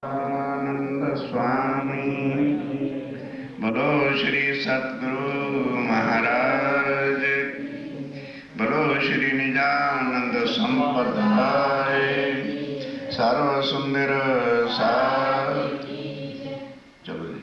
आनंद स्वामी बोलो श्री सतगुरु महाराज, बोलो श्री निजानंद संप्रदाय सर्व सुंदर सार। चलो जी।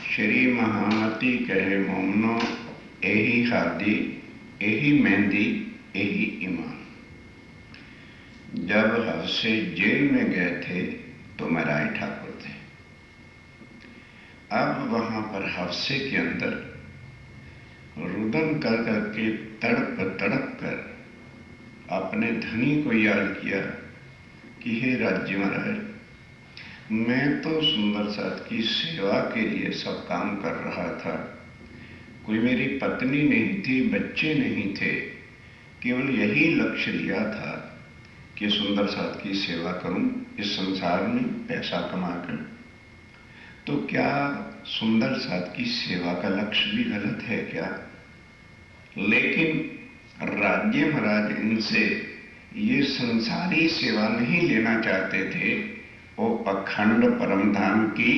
श्री महामती कहे मोमनो, एही हादी एही मेहंदी एही ईमान। जब हफ्से जेल में गए थे तो मैं राय ठाकुर थे। अब वहां पर हफ्से के अंदर रुदन कर करके तड़प तड़प कर अपने धनी को याद किया कि हे राज्य महाराज, मैं तो सुंदर साथ की सेवा के लिए सब काम कर रहा था। कोई मेरी पत्नी नहीं थी, बच्चे नहीं थे, केवल यही लक्ष्य लिया था कि सुंदर साथ की सेवा करूं इस संसार में पैसा कमाकर। तो क्या सुंदर साथ की सेवा का लक्ष्य भी गलत है क्या? लेकिन राज्य महाराज इनसे ये संसारी सेवा नहीं लेना चाहते थे, वो अखंड परम धाम की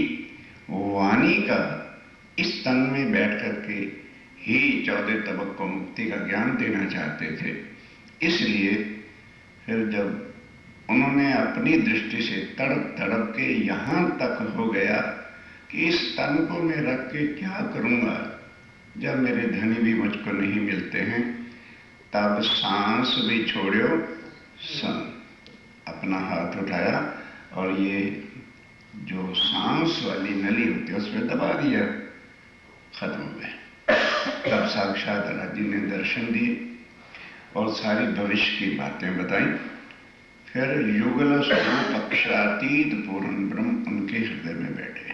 वाणी का इस तन में बैठ करके ही 14 तबक को मुक्ति का ज्ञान देना चाहते थे। इसलिए फिर जब उन्होंने अपनी दृष्टि से तड़प तड़प के यहाँ तक हो गया कि इस तन को मैं रख के क्या करूँगा जब मेरे धनी भी मुझको नहीं मिलते हैं, तब सांस भी छोड़ो सन अपना हाथ उठाया और ये जो सांस वाली नली होती है उसमें दबा दिया, खत्म हो गए। तब साक्षात राज्य ने दर्शन दिए और सारी भविष्य की बातें बताई। फिर युगल स्वरूप अक्षरातीत पूर्ण ब्रह्म उनके हृदय में बैठे।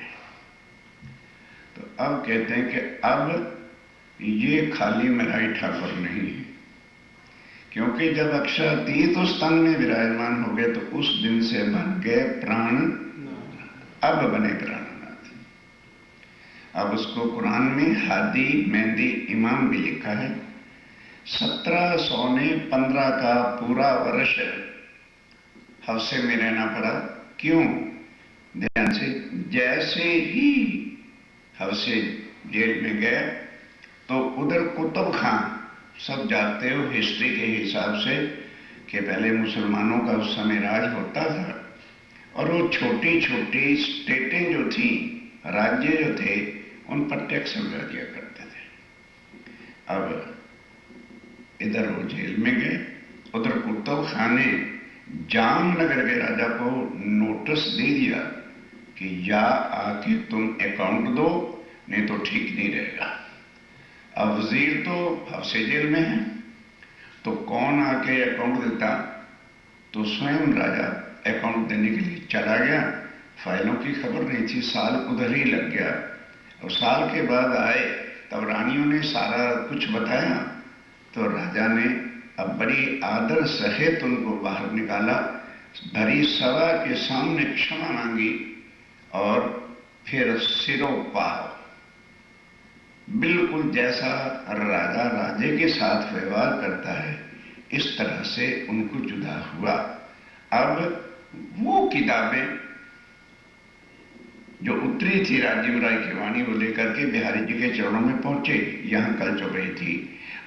तो अब कहते हैं कि अब ये खाली मेराई ठाकुर नहीं है, क्योंकि जब अक्षरातीत उस तन में विराजमान हो गए तो उस दिन से बन गए प्राण, अब बने प्राणनाथ। अब उसको कुरान में हादी मेहंदी इमाम भी लिखा है। 1715 का पूरा वर्ष हफ्से में रहना पड़ा। क्यों? ध्यान से, जैसे ही हफ्से जेल में गए तो उधर कुतुब खान, सब जानते हो हिस्ट्री के हिसाब से कि पहले मुसलमानों का उस समय राज होता था और वो छोटी छोटी स्टेटें जो थी, राज्य जो थे, उन पर टैक्स लगा दिया करते थे। अब इधर वो जेल में गए, उधर कुतुब खान ने जामनगर के राजा को नोटिस दे दिया कि या आके तुम अकाउंट दो, नहीं तो ठीक नहीं रहेगा। अब वजीर तो हफ्से जेल में है, तो कौन आके अकाउंट देता? तो स्वयं राजा अकाउंट देने के लिए चला गया। फाइलों की खबर नहीं थी, साल उधर ही लग गया। और साल के बाद आए तब रानियों ने सारा कुछ बताया, तो राजा ने अब बड़ी आदर सहित उनको बाहर निकाला, भरी सभा के सामने क्षमा मांगी और फिर सिरों पाव, बिल्कुल जैसा राजा राजे के साथ व्यवहार करता है इस तरह से उनको जुदा हुआ। अब वो किताबें जो उतरी थी राज्य राय की वाणी को लेकर के बिहारी जी के चरणों में पहुंचे, यहां कल चल रही थी।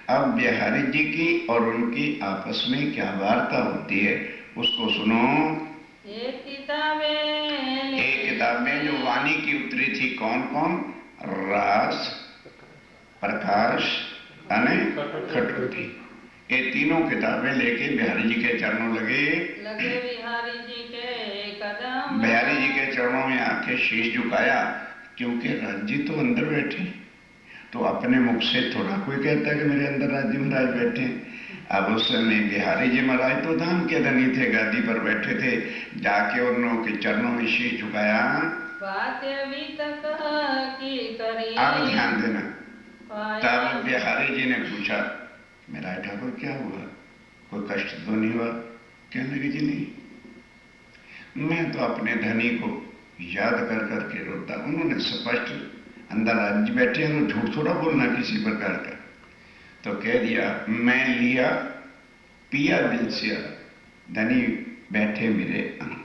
अब बिहारी जी की और उनकी आपस में क्या वार्ता होती है उसको सुनो। एक किताबें जो वाणी की उतरी थी, कौन कौन? रास, प्रकाश अने खटुती। ये तीनों किताबें लेके बिहारी जी के चरणों लगे बिहारी जी के कदम। बिहारी जी के चरणों में आके शीश झुकाया, क्योंकि राज जी तो अंदर बैठे, तो अपने मुख से थोड़ा कोई कहता है कि मेरे अंदर राज जी महाराज बैठे। अब उस समय बिहारी जी महाराज तो धाम के धनी थे, गादी पर बैठे थे, जाके उन के चरणों में शीश झुकाया। बात अभी तक की करी। अब ध्यान देना, तब बिहारी जी ने पूछा, मेरा ठाकुर क्या हुआ, कोई कष्ट तो नहीं हुआ? कहने लगे, जी नहीं, मैं तो अपने धनी को याद कर करके रोता। उन्होंने स्पष्ट अंदर राज्य बैठे हैं तो झूठ थोड़ा बोलना किसी प्रकार का, तो कह दिया, मैं लिया पिया दिल से, धनी बैठे मेरे अंग,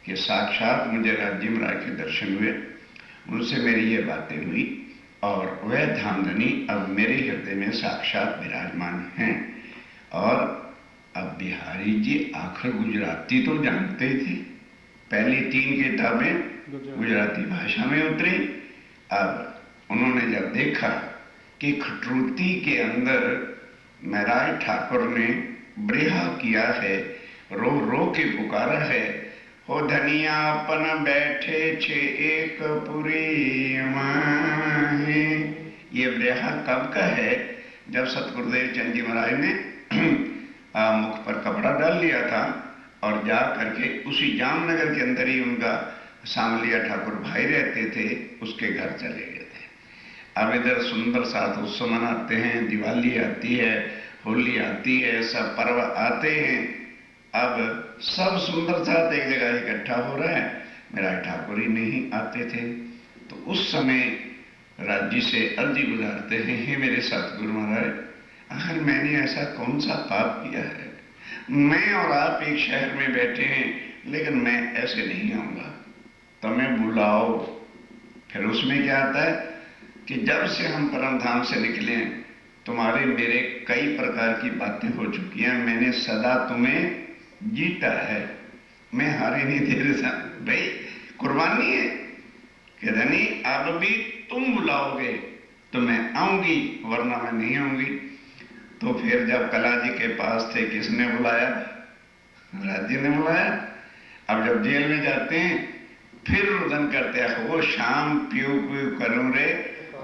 कि साक्षात मुझे राज्य महाराज के दर्शन हुए, उनसे मेरी ये बातें हुई, और वह धामधनी अब मेरे हृदय में साक्षात विराजमान हैं। और अब बिहारी जी आखिर गुजराती तो जानते थे, पहली 3 किताबें गुजराती भाषा में उतरी। अब उन्होंने जब देखा कि खटरूती के अंदर महाराज ठाकुर ने ब्रिहा किया है, रो रो के पुकारा है, हो धनिया अपन बैठे छे एक पुरी माहे। ये ब्रिहा कब का है? जब सतगुरुदेव चंद जी महाराज ने मुख पर कपड़ा डाल लिया था और जा करके उसी जामनगर के अंदर ही उनका सांवलिया ठाकुर भाई रहते थे, उसके घर चले गए थे। अब इधर सुंदर साथ उत्सव मनाते हैं, दिवाली आती है, होली आती है, सब पर्व आते हैं। अब सब सुंदर साथ एक जगह इकट्ठा हो रहा है, मेरा ठाकुर ही नहीं आते थे। तो उस समय राज्य से अर्जी गुजारते हैं, हे मेरे सतगुरु महाराज, आखिर मैंने ऐसा कौन सा पाप किया है? मैं और आप एक शहर में बैठे हैं, लेकिन मैं ऐसे नहीं आऊंगा, तुम्हें बुलाओ। फिर उसमें क्या आता है कि जब से हम परम धाम से निकले, तुम्हारे मेरे कई प्रकार की बातें हो चुकी हैं, मैंने सदा तुम्हें जीता है, मैं हारे नहीं तेरे साथ। भाई कुर्बानी है कि धनी अब भी तुम बुलाओगे तो मैं आऊंगी, वरना मैं नहीं आऊंगी। तो फिर जब कला जी के पास थे, किसने बुलाया? राज्य ने बुलाया। अब जब जेल में जाते हैं, फिर रुदन करते हैं, वो शाम प्यू प्यू करूं रे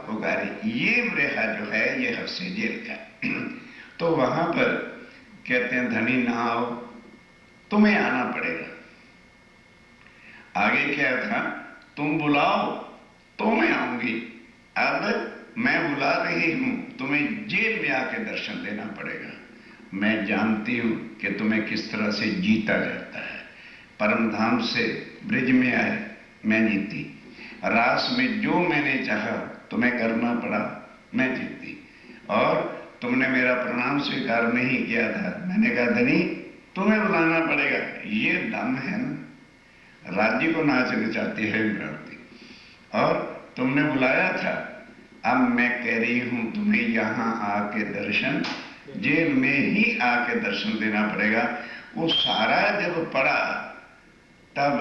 पुकारी। ये ब्रेहा जो है ये हफ्से जेल का। तो वहां पर कहते हैं, धनी ना आओ, तुम्हें आना पड़ेगा। आगे क्या था, तुम बुलाओ तो मैं आऊंगी। अब मैं बुला रही हूं, तुम्हें जेल में आके दर्शन देना पड़ेगा। मैं जानती हूं कि तुम्हें किस तरह से जीता जाता है। परम धाम से ब्रिज में आए, मैं जीती। रास में जो मैंने चाहा तुम्हें करना पड़ा, मैं जीती। और तुमने मेरा प्रणाम स्वीकार नहीं किया था, मैंने कहा धनी तुम्हें बुलाना पड़ेगा। ये दम है ना, राज्य को नाच नचाती है विभ्रांति। और तुमने बुलाया था, अब मैं कह रही हूं तुम्हें यहां आके दर्शन, जेल में ही आके दर्शन देना पड़ेगा। वो सारा जब पड़ा, तब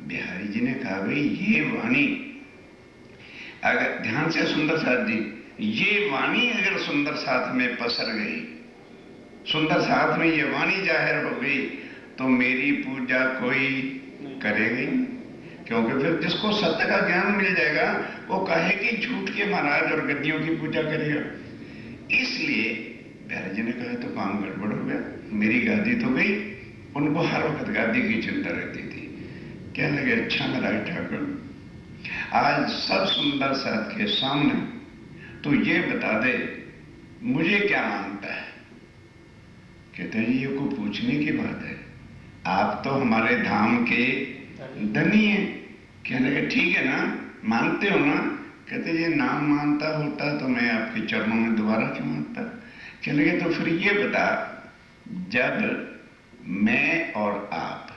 बिहारी जी ने कहा, भाई ये वाणी अगर ध्यान से, सुंदर साथ जी, ये वाणी अगर सुंदर साथ में पसर गई, सुंदर साथ में ये वाणी जाहिर हो गई, तो मेरी पूजा कोई करेगा ही नहीं। क्योंकि फिर जिसको सत्य का ज्ञान मिल जाएगा, वो कहे कि झूठ के महाराज और गद्दियों की पूजा करेगा। इसलिए बिहारी जी ने कहा, तो काम गड़बड़ हो गया, मेरी गादी तो गई। उनको हर वक्त गादी की चिंता रहती थी। कहने लगे, अच्छा महाराज ठाकुर, आज सब सुंदर साथ के सामने तो ये बता दे, मुझे क्या मानता है? कहते हैं, ये को पूछने की बात है, आप तो हमारे धाम के धनी है। कहने लगे, ठीक है ना, मानते हो ना? कहते ये नाम मानता होता तो मैं आपके चरणों में दोबारा क्यों आता? कहने लगे, तो फिर ये बता, जब मैं और आप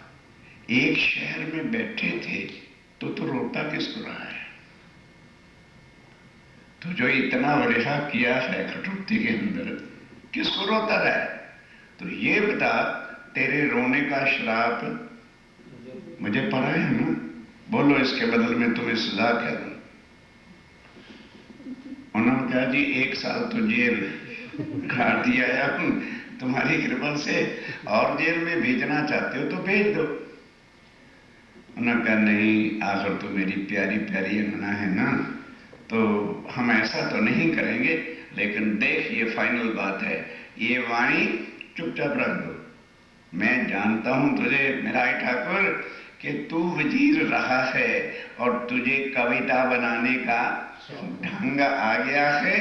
एक शहर में बैठे थे, तो रोता किसको रहा है? तो जो इतना वरिहा किया है खटुती के अंदर, किसको रोता रहा है? तो ये बता, तेरे रोने का श्राप मुझे पढ़ा है ना, बोलो इसके बदल में तुम्हें सजा क्या दूं। उन्होंने कहा जी 1 साल तो जेल काट दिया है तुम्हारी कृपा से, और जेल में भेजना चाहते हो तो भेज दो। उन्होंने कहा नहीं, आखिर तो मेरी प्यारी प्यारी यमुना है ना, तो हम ऐसा तो नहीं करेंगे, लेकिन देख ये फाइनल बात है, ये वाणी चुपचाप रख दो। मैं जानता हूं तुझे मेरा ठाकुर कि तू वजीर रहा है और तुझे कविता बनाने का ढंग आ गया है,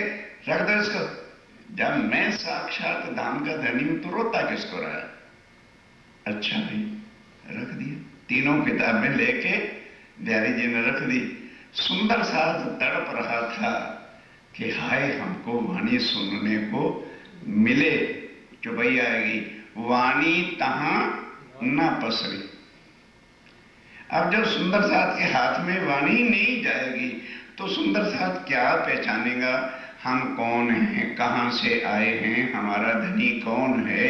रख दो इसको। जब मैं साक्षात धाम का धनी हूं तो रोता किसको रहा? अच्छा भाई, रख दिया। तीनों किताबें लेके बिहारी जी ने रख दी। सुंदर साथ तड़प रहा था कि हाय हमको वाणी सुनने को मिले। चुपैया आएगी, वाणी तहां ना पसरी। अब जब सुंदर साथ के हाथ में वाणी नहीं जाएगी तो सुंदर साथ क्या पहचानेगा हम कौन हैं, कहां से आए हैं, हमारा धनी कौन है,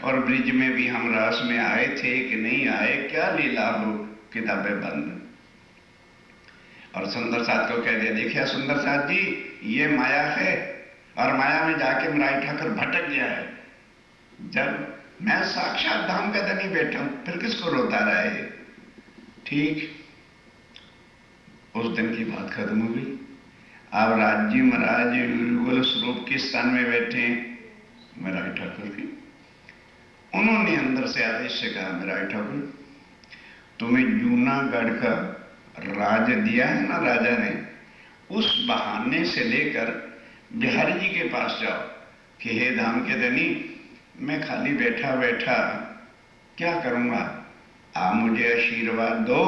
और ब्रिज में भी हम रास में आए थे कि नहीं आए, क्या लीला हो। किताबें बंद। और सुंदर साथ को कह दिया, देखिए सुंदर साथ जी ये माया है, और माया में जाके मेरा ठाकुर भटक गया है। जब मैं साक्षात धाम का धनी बैठा हूं फिर किसको रोता रहा है। ठीक उस दिन की बात खत्म हो गई। अब राज्य महाराज युगल स्वरूप के स्थान में बैठे मेरा ठाकुर की। उन्होंने अंदर से आदेश से कहा, मेरा ठाकुर तुम्हें जूनागढ़ का राज दिया है ना राजा ने, उस बहाने से लेकर बिहारी जी के पास जाओ कि हे धाम के धनी, मैं खाली बैठा बैठा क्या करूंगा, आप मुझे आशीर्वाद दो।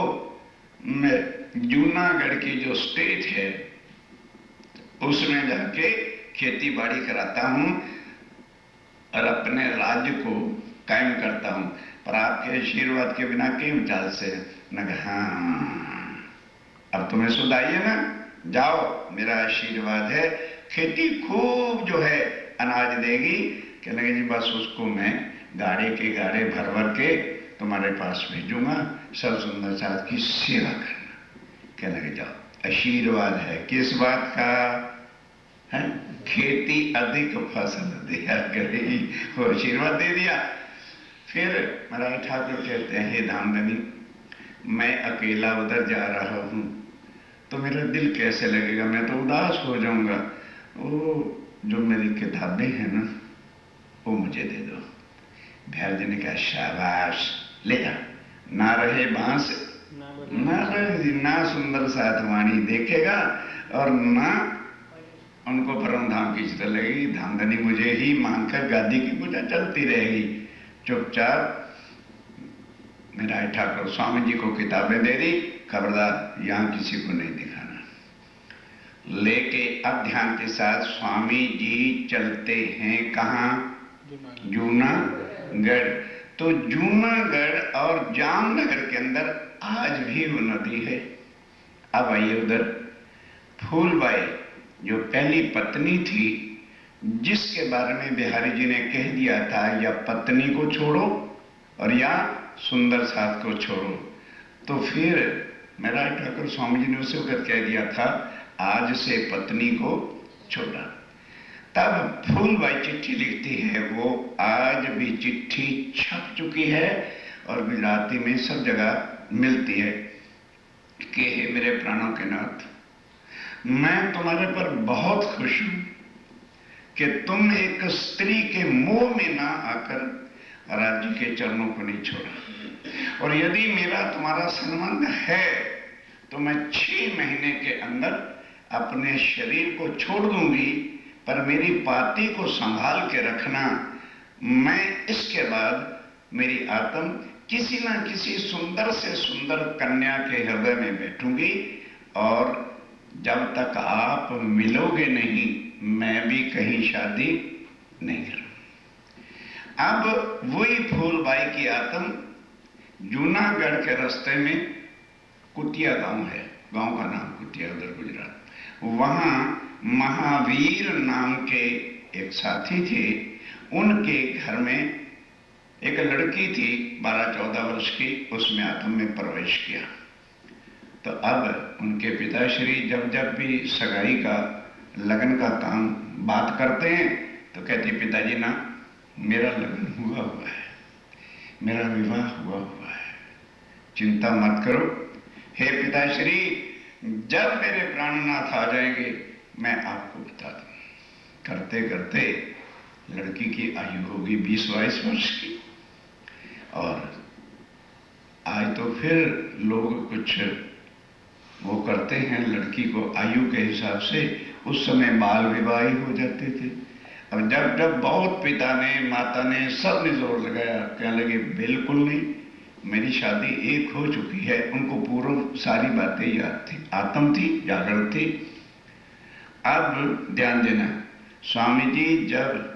मैं जूनागढ़ की जो स्टेट है उसमें जाके खेती बाड़ी कराता हूं और अपने राज्य को कायम करता हूं, पर आपके आशीर्वाद के बिना क्यों चाल से। न हाँ, अब तुम्हें सुध आई है ना, जाओ मेरा आशीर्वाद है, खेती खूब जो है अनाज देगी। कहने लगे जी बस उसको मैं गाड़े के गाड़े भर भर के तुम्हारे पास भेजूंगा, सब सुंदर साथ की सेवा करना। कहने लगे जाओ, आशीर्वाद है किस बात का है, खेती अधिक फसल दिया करेगी, वो आशीर्वाद दे दिया। फिर महाराज ठाकुर कहते हैं, हे धामधनी मैं अकेला उधर जा रहा हूं तो मेरा दिल कैसे लगेगा, मैं तो उदास हो जाऊंगा। वो जो मेरी किताबें हैं ना वो मुझे दे दो। बिहार जी ने कहा शाबाश ले जा, ना रहे बांस ना सुंदर साथ वाणी देखेगा और ना उनको परम धाम की चिता लगेगी। धामधनी मुझे ही मानकर गादी की पूजा चलती रहेगी। चुपचाप मेरा ठाकुर स्वामी जी को किताबें दे दी, खबरदार यहां किसी को नहीं दिखाना। लेके अब ध्यान के साथ स्वामी जी चलते हैं कहां, जूनागढ़। तो जूनागढ़ और जामनगर के अंदर आज भी वो नदी है। अब आइए उधर फूलबाई जो पहली पत्नी थी, जिसके बारे में बिहारी जी ने कह दिया था या पत्नी को छोड़ो और या सुंदर साथ को छोड़ो, तो फिर मेरा ठाकुर स्वामी जी ने उसे वक्त कह दिया था आज से पत्नी को छोड़ा। तब फूलबाई चिट्ठी लिखती है, वो आज भी चिट्ठी छप चुकी है और गुजराती में सब जगह मिलती है कि हे मेरे प्राणों के नाथ, मैं तुम्हारे पर बहुत खुश हूं कि तुम एक स्त्री के मोह में ना आकर राज्य के चरणों को नहीं छोड़ा, और यदि मेरा तुम्हारा संबंध है तो मैं 6 महीने के अंदर अपने शरीर को छोड़ दूंगी, पर मेरी पाती को संभाल के रखना। मैं इसके बाद मेरी आत्म किसी ना किसी सुंदर से सुंदर कन्या के हृदय में बैठूंगी, और जब तक आप मिलोगे नहीं मैं भी कहीं शादी नहीं करूंगी। अब वही फूलबाई की आत्म जूनागढ़ के रास्ते में कुटिया गांव है, गांव का नाम कुटिया, उधर गुजरात, वहां महावीर नाम के एक साथी थे, उनके घर में एक लड़की थी 12-14 वर्ष की, उसमें आत्म में प्रवेश किया। तो अब उनके पिताश्री जब जब भी सगाई का, लगन का काम बात करते हैं तो कहती, पिताजी ना, मेरा लगन हुआ हुआ है, मेरा विवाह हुआ हुआ है, चिंता मत करो। हे पिताश्री, जब मेरे प्राणनाथ आ जाएंगे मैं आपको बता दूं। करते करते लड़की की आयु होगी 20-22 वर्ष की, और आज तो फिर लोग कुछ वो करते हैं लड़की को आयु के हिसाब से। उस समय बाल विवाह ही हो जाते थे। अब जब जब बहुत पिता ने, माता ने, सब ने जोर लगाया, कहने लगे बिल्कुल नहीं, मेरी शादी एक हो चुकी है। उनको पूर्व सारी बातें याद थी, आत्म थी, जागृत थी। अब ध्यान देना, स्वामी जी जब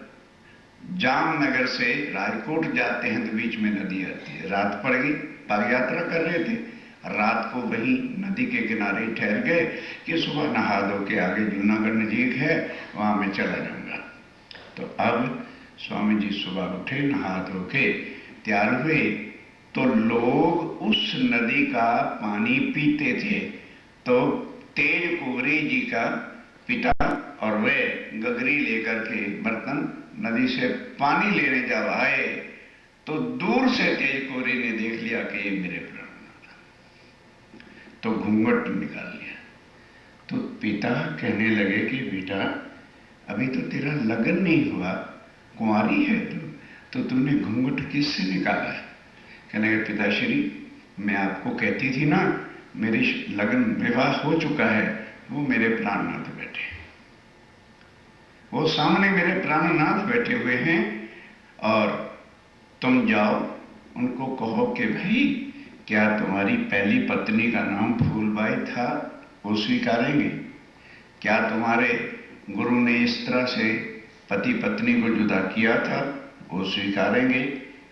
जामनगर से राजकोट जाते हैं तो बीच में नदी आती है। रात पड़ गई, पग यात्रा कर रहे थे, रात को वहीं नदी के किनारे ठहर गए कि सुबह नहा धो के आगे जूनागढ़ नजीक है, वहां मैं चला जाऊंगा। तो अब स्वामी जी सुबह उठे, नहा धो के तैयार हुए, तो लोग उस नदी का पानी पीते थे। तो तेज कोरी जी का पिता और वे गगरी लेकर के बर्तन नदी से पानी लेने जब आए तो दूर से तेज कोरी ने देख लिया कि ये मेरे प्राणनाथ, तो घूंघट निकाल लिया। तो पिता कहने लगे कि बेटा, अभी तो तेरा लगन नहीं हुआ, कुंवारी है तू, तो तूने घूंघट किससे निकाला है? कहने लगे, पिताश्री, मैं आपको कहती थी ना मेरी लगन विवाह हो चुका है, वो मेरे प्राणनाथ बैठे, वो सामने मेरे प्राणनाथ बैठे हुए हैं, और तुम जाओ उनको कहो कि भाई, क्या तुम्हारी पहली पत्नी का नाम फूलबाई था? वो स्वीकारेंगे। क्या तुम्हारे गुरु ने इस तरह से पति पत्नी को जुदा किया था? वो स्वीकारेंगे।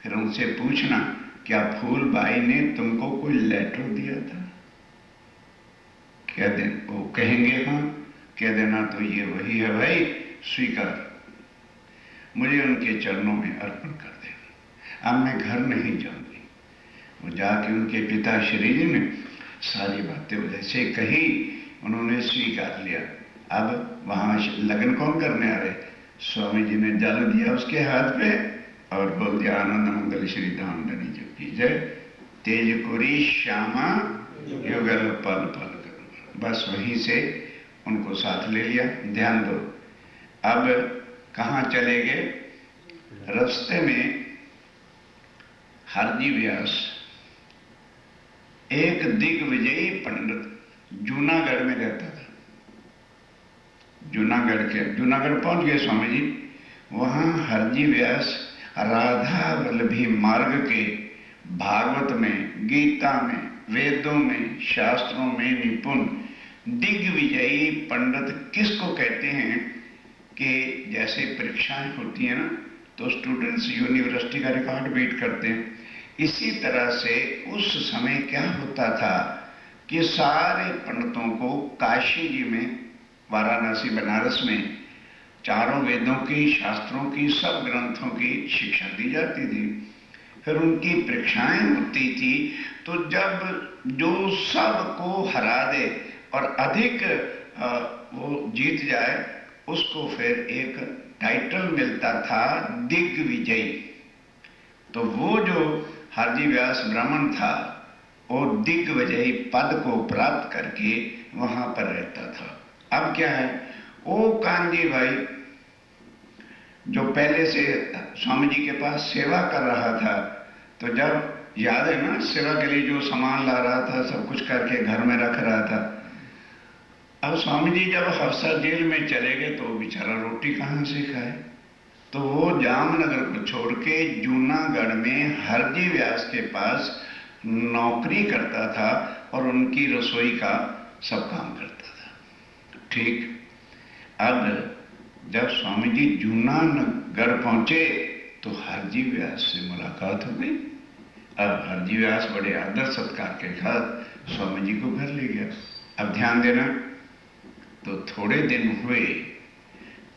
फिर उनसे पूछना, क्या फूलबाई ने तुमको कोई लेटर दिया था? कह दे, वो कहेंगे हाँ, कह देना तो ये वही है भाई, स्वीकार, मुझे उनके चरणों में अर्पण कर देना, अब मैं घर नहीं जाऊंगी। वो जाके उनके पिता श्री जी ने सारी बातें जैसे कही, उन्होंने स्वीकार लिया। अब वहां लगन कौन करने आ रहे? स्वामी जी ने जल दिया उसके हाथ पे और बोल दिया, आनंद मंगल श्री धाम धनी जो की जय, तेज कुरी श्यामा युगल पल पल करूंगा। बस वहीं से उनको साथ ले लिया। ध्यान दो, अब कहाँ चले गए? रास्ते में हरजी व्यास, एक दिग्विजयी पंडित जूनागढ़ में रहता था। जूनागढ़ पहुंच गए स्वामी जी। वहां हरजी व्यास राधा वल्लभी मार्ग के भागवत में, गीता में, वेदों में, शास्त्रों में निपुण दिग्विजयी पंडित किसको कहते हैं? कि जैसे परीक्षाएं होती हैं ना, तो स्टूडेंट्स यूनिवर्सिटी का रिकॉर्ड बीट करते हैं, इसी तरह से उस समय क्या होता था कि सारे पंडितों को काशी जी में, वाराणसी बनारस में चारों वेदों की, शास्त्रों की, सब ग्रंथों की शिक्षा दी जाती थी। फिर उनकी परीक्षाएं होती थी, तो जब जो सबको हरा दे और अधिक वो जीत जाए, उसको फिर एक टाइटल मिलता था दिग्विजयी। तो वो जो हरजी व्यास ब्राह्मण था, वो दिग्विजयी पद को प्राप्त करके वहां पर रहता था। अब क्या है, वो कांजी भाई जो पहले से स्वामी जी के पास सेवा कर रहा था, तो जब याद है ना, सेवा के लिए जो सामान ला रहा था, सब कुछ करके घर में रख रहा था। अब स्वामी जी जब हफ्सा जेल में चले गए तो बेचारा रोटी कहाँ से खाए? तो वो जामनगर को छोड़ के जूनागढ़ में हरजी व्यास के पास नौकरी करता था और उनकी रसोई का सब काम करता था। ठीक, अब जब स्वामी जी जूनागढ़ पहुंचे तो हरजी व्यास से मुलाकात हो गई। अब हरजी व्यास बड़े आदर सत्कार के साथ स्वामी जी को घर ले गया। अब ध्यान देना, तो थोड़े दिन हुए,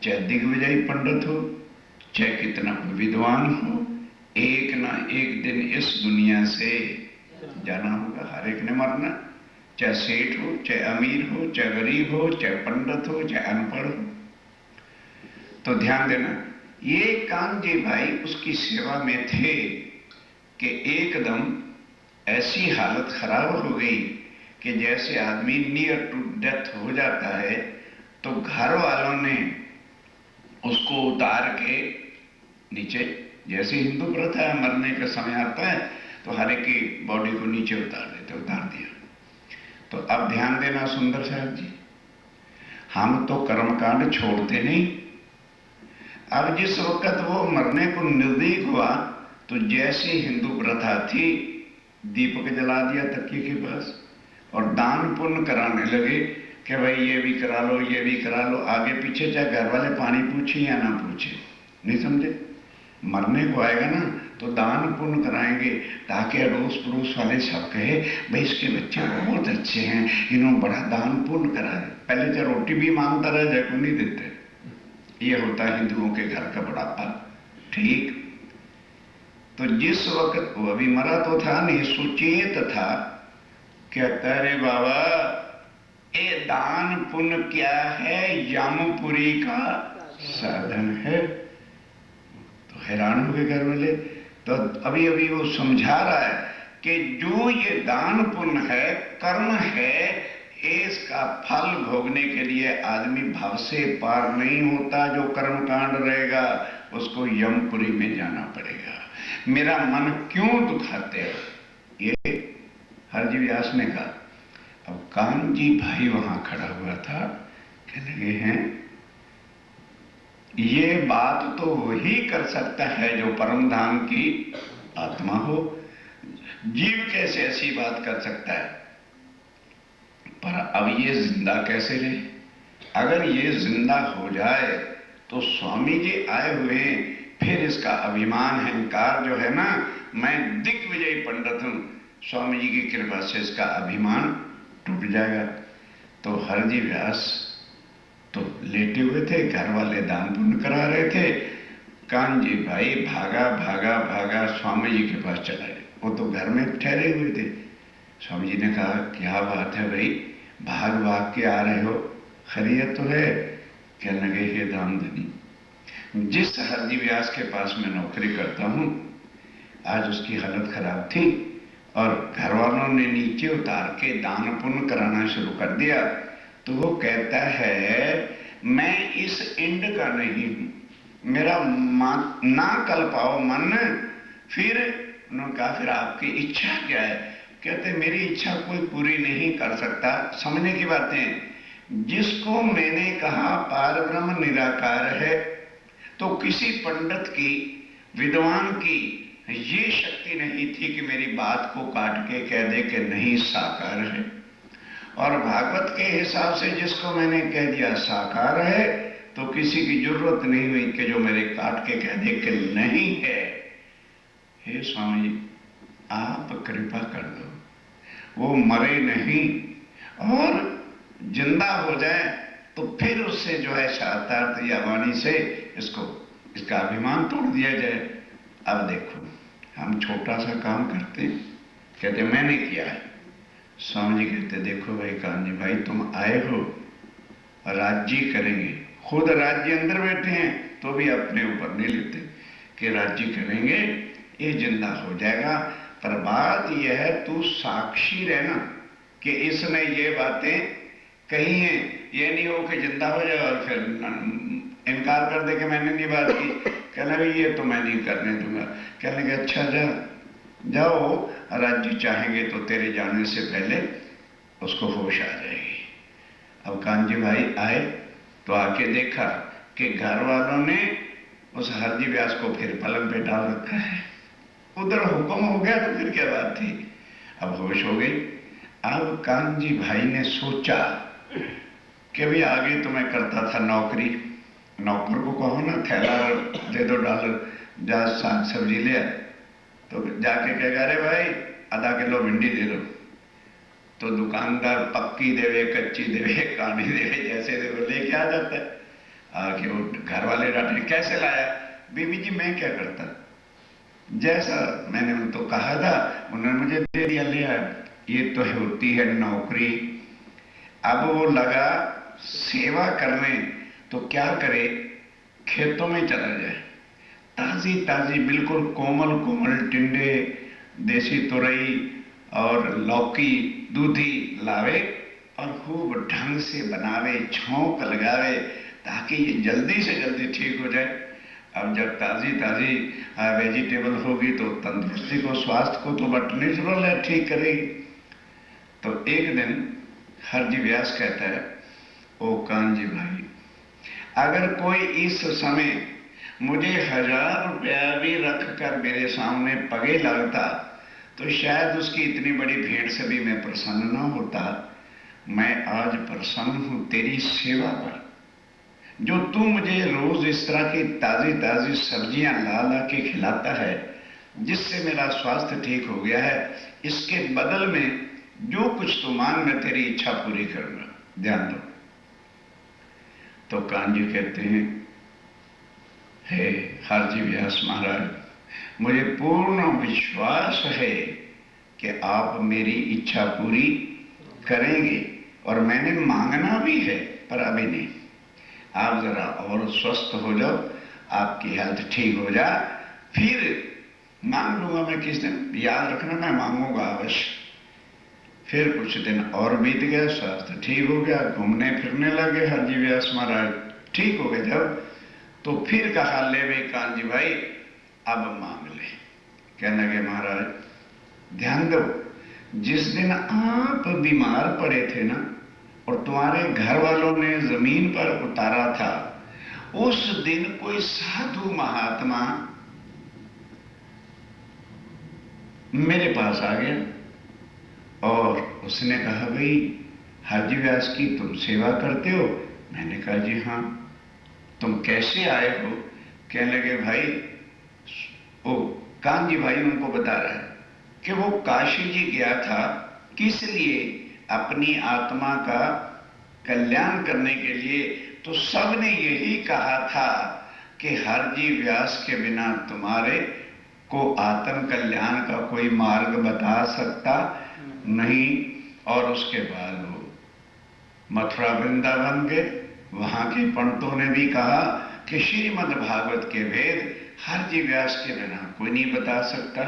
चाहे दिग्विजयी पंडित हो, चाहे कितना विद्वान हो, एक ना एक दिन इस दुनिया से जाना होगा, हर एक ने मरना, चाहे सेठ हो, चाहे अमीर हो, चाहे गरीब हो, चाहे पंडित हो, चाहे अनपढ़ हो। तो ध्यान देना, ये कानजी भाई उसकी सेवा में थे कि एकदम ऐसी हालत खराब हो गई कि जैसे आदमी नियर टू डेथ हो जाता है, तो घर वालों ने उसको उतार के नीचे, जैसे हिंदू प्रथा है मरने का समय आता है तो हर एक की बॉडी को नीचे उतार दिया। तो अब ध्यान देना सुंदर साहब जी, हम तो कर्मकांड छोड़ते नहीं। अब जिस वक्त वो मरने को नजदीक हुआ तो जैसे हिंदू प्रथा थी, दीपक जला दिया तकिए के पास और दान पुण्य कराने लगे कि भाई ये भी करा लो, ये भी करा लो, आगे पीछे चाहे घर वाले पानी पूछे या ना पूछे, नहीं समझे। मरने को आएगा ना तो दान पुण्य कराएंगे ताकि अड़ोस पड़ोस वाले सब कहे भाई इसके बच्चे बहुत अच्छे हैं, इन्होंने बड़ा दान पुण्य करा है। पहले चाहे रोटी भी मांगता रहे जाए को नहीं देते। ये होता है हिंदुओं के घर का बड़ापा, ठीक। तो जिस वक्त वो अभी मरा तो था नहीं, सुचेत था, कहता रे बाबा ये दान पुण्य क्या है, यमपुरी का साधन है। तो हैरान हो गए घर वाले। तो अभी अभी वो समझा रहा है कि जो ये दान पुण्य है, कर्म है, इसका फल भोगने के लिए आदमी भव से पार नहीं होता। जो कर्म कांड रहेगा उसको यमपुरी में जाना पड़ेगा। मेरा मन क्यों दुखाते हो, ये हरजी व्यास ने कहा। अब कानजी भाई वहां खड़ा हुआ था, कहने लगे हैं ये बात तो वही कर सकता है जो परम धाम की आत्मा हो, जीव कैसे ऐसी बात कर सकता है। पर अब ये जिंदा कैसे रहे। अगर ये जिंदा हो जाए तो स्वामी जी आए हुए, फिर इसका अभिमान अहंकार जो है ना, मैं दिग्विजयी पंडित हूं, स्वामी जी की कृपा से इसका अभिमान टूट जाएगा। तो हरजी व्यास तो लेटे हुए थे, घर वाले दान पुण्य करा रहे थे। कानजी भाई भागा भागा भागा स्वामी जी के पास चला गया। वो तो घर में ठहरे हुए थे। स्वामी जी ने कहा क्या बात है भाई, भाग भाग के आ रहे हो, खैरियत तो है। कहने लगे हे दामदनी, जिस हरजी व्यास के पास मैं नौकरी करता हूं, आज उसकी हालत खराब थी और घर वालों ने नीचे उतार के दान पुण्य कराना शुरू कर दिया। तो वो कहता है मैं इस इंड का नहीं हूं, मेरा ना कल पाओ मन। फिर उन्होंने कहा फिर आपकी इच्छा क्या है। कहते मेरी इच्छा कोई पूरी नहीं कर सकता। समझने की बातें, जिसको मैंने कहा पार ब्रह्म निराकार है, तो किसी पंडित की, विद्वान की ये शक्ति नहीं थी कि मेरी बात को काट के कह दे कि नहीं साकार है। और भागवत के हिसाब से जिसको मैंने कह दिया साकार है, तो किसी की जरूरत नहीं हुई कि जो मेरे काट के कह दे कि नहीं है। हे स्वामी जी आप कृपा कर दो, वो मरे नहीं और जिंदा हो जाए तो फिर उससे जो है शास्त्रार्थ या वाणी से इसका अभिमान तोड़ दिया जाए। अब देखो हम छोटा सा काम करते, कहते मैंने किया है। स्वामी जी कहते देखो भाई कान्जी भाई तुम आए हो, राज्य करेंगे, खुद राज्य अंदर बैठे हैं तो भी अपने ऊपर नहीं लेते कि राज्य करेंगे, ये जिंदा हो जाएगा। पर बात यह है तू साक्षी रहना कि इसने ये बातें कही हैं। ये नहीं हो कि जिंदा हो जाए और फिर इनकार कर दे कि मैंने नहीं बात की। कहने भाई ये तो मैं नहीं करने दूंगा। कहने लगे अच्छा जाओ, राज्य चाहेंगे तो तेरे जाने से पहले उसको होश आ जाएगी। अब कानजी भाई आए तो आके देखा कि घर वालों ने उस हरजी व्यास को फिर पलंग पे डाल रखा है। उधर हुक्म हो गया तो फिर क्या बात थी, अब होश हो गई। अब कानजी भाई ने सोचा कि भाई आगे तो मैं करता था नौकरी, नौकर को कहो ना थैला दे दो डॉलर, जा साग सब्जी ले, तो जाके कहेगा अरे भाई आधा किलो भिंडी दे दो, तो दुकानदार पक्की देवे कच्ची देवे कानी देवे जैसे देवे लेके आ जाता है। आके वो घर वाले डांटे कैसे लाया। बीबी जी मैं क्या करता, जैसा मैंने उनको कहा था उन्होंने मुझे दे दिया, लिया। ये तो होती है नौकरी। अब वो लगा सेवा करने, तो क्या करे, खेतों में चला जाए, ताजी ताजी बिल्कुल कोमल कोमल टिंडे, देसी तुरई और लौकी दूधी लावे और खूब ढंग से बनावे, छौंक लगावे, ताकि ये जल्दी से जल्दी ठीक हो जाए। अब जब ताजी ताजी वेजिटेबल होगी तो तंदुरुस्ती को, स्वास्थ्य को तो बट नेचुरल है, ठीक करेगी। तो एक दिन हरजी व्यास कहता है, ओ कानजी भाई, अगर कोई इस समय मुझे 1000 रुपया भी रख कर मेरे सामने पगे लगता तो शायद उसकी इतनी बड़ी भीड़ से भी मैं प्रसन्न न होता। मैं आज प्रसन्न हूं तेरी सेवा पर, जो तू मुझे रोज इस तरह की ताजी ताजी सब्जियां ला ला के खिलाता है, जिससे मेरा स्वास्थ्य ठीक हो गया है। इसके बदल में जो कुछ तू मांग, मैं तेरी इच्छा पूरी करूंगा, ध्यान दो। तो कानजी कहते हैं, हे हरजी व्यास महाराज, मुझे पूर्ण विश्वास है कि आप मेरी इच्छा पूरी करेंगे, और मैंने मांगना भी है, पर अभी नहीं। आप जरा और स्वस्थ हो जाओ, आपकी हेल्थ ठीक हो जाए, फिर मांग लूंगा मैं किस दिन, याद रखना मैं मांगूंगा अवश्य। फिर कुछ दिन और बीत गया, स्वास्थ्य ठीक हो गया, घूमने फिरने लगे हरजी व्यास महाराज, ठीक हो गए। जब तो फिर कहा, ले भाई कानजी भाई अब मांग ले। कहने लगे, महाराज ध्यान दो, जिस दिन आप बीमार पड़े थे ना, और तुम्हारे घर वालों ने जमीन पर उतारा था, उस दिन कोई साधु महात्मा मेरे पास आ गया और उसने कहा, भाई हरजी व्यास की तुम सेवा करते हो? मैंने कहा, जी हाँ। तुम कैसे आए हो? कहने लगे, भाई ओ कानजी भाई उनको बता रहा है कि वो काशी जी गया था, किस लिए? अपनी आत्मा का कल्याण करने के लिए। तो सबने यही कहा था कि हरजी व्यास के बिना तुम्हारे को आत्म कल्याण का कोई मार्ग बता सकता नहीं। और उसके बाद वो मथुरा वृंदावन गए, वहां के पंडितों ने भी कहा कि श्रीमद् भागवत के वेद हरजी व्यास के बिना कोई नहीं बता सकता।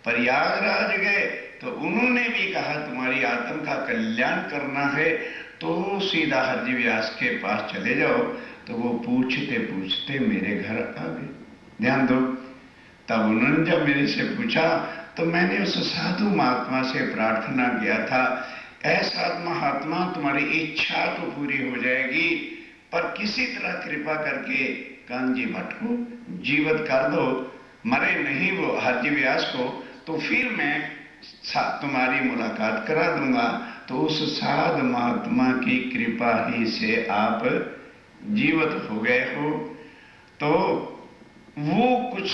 प्रयागराज गए तो उन्होंने भी कहा, तुम्हारी आत्म का कल्याण करना है तो सीधा हरजी व्यास के पास चले जाओ। तो वो पूछते पूछते मेरे घर आ गए, ध्यान दो। तब उन्होंने जब मेरे से पूछा तो मैंने उस साधु महात्मा से प्रार्थना किया था, ऐसा महात्मा तुम्हारी इच्छा तो पूरी हो जाएगी, पर किसी तरह कृपा करके कानजी भट्ट को जीवित कर दो, मरे नहीं वो हरजी व्यास को, तो फिर मैं तुम्हारी मुलाकात करा दूंगा। तो उस साधु महात्मा की कृपा ही से आप जीवित हो गए हो। तो वो कुछ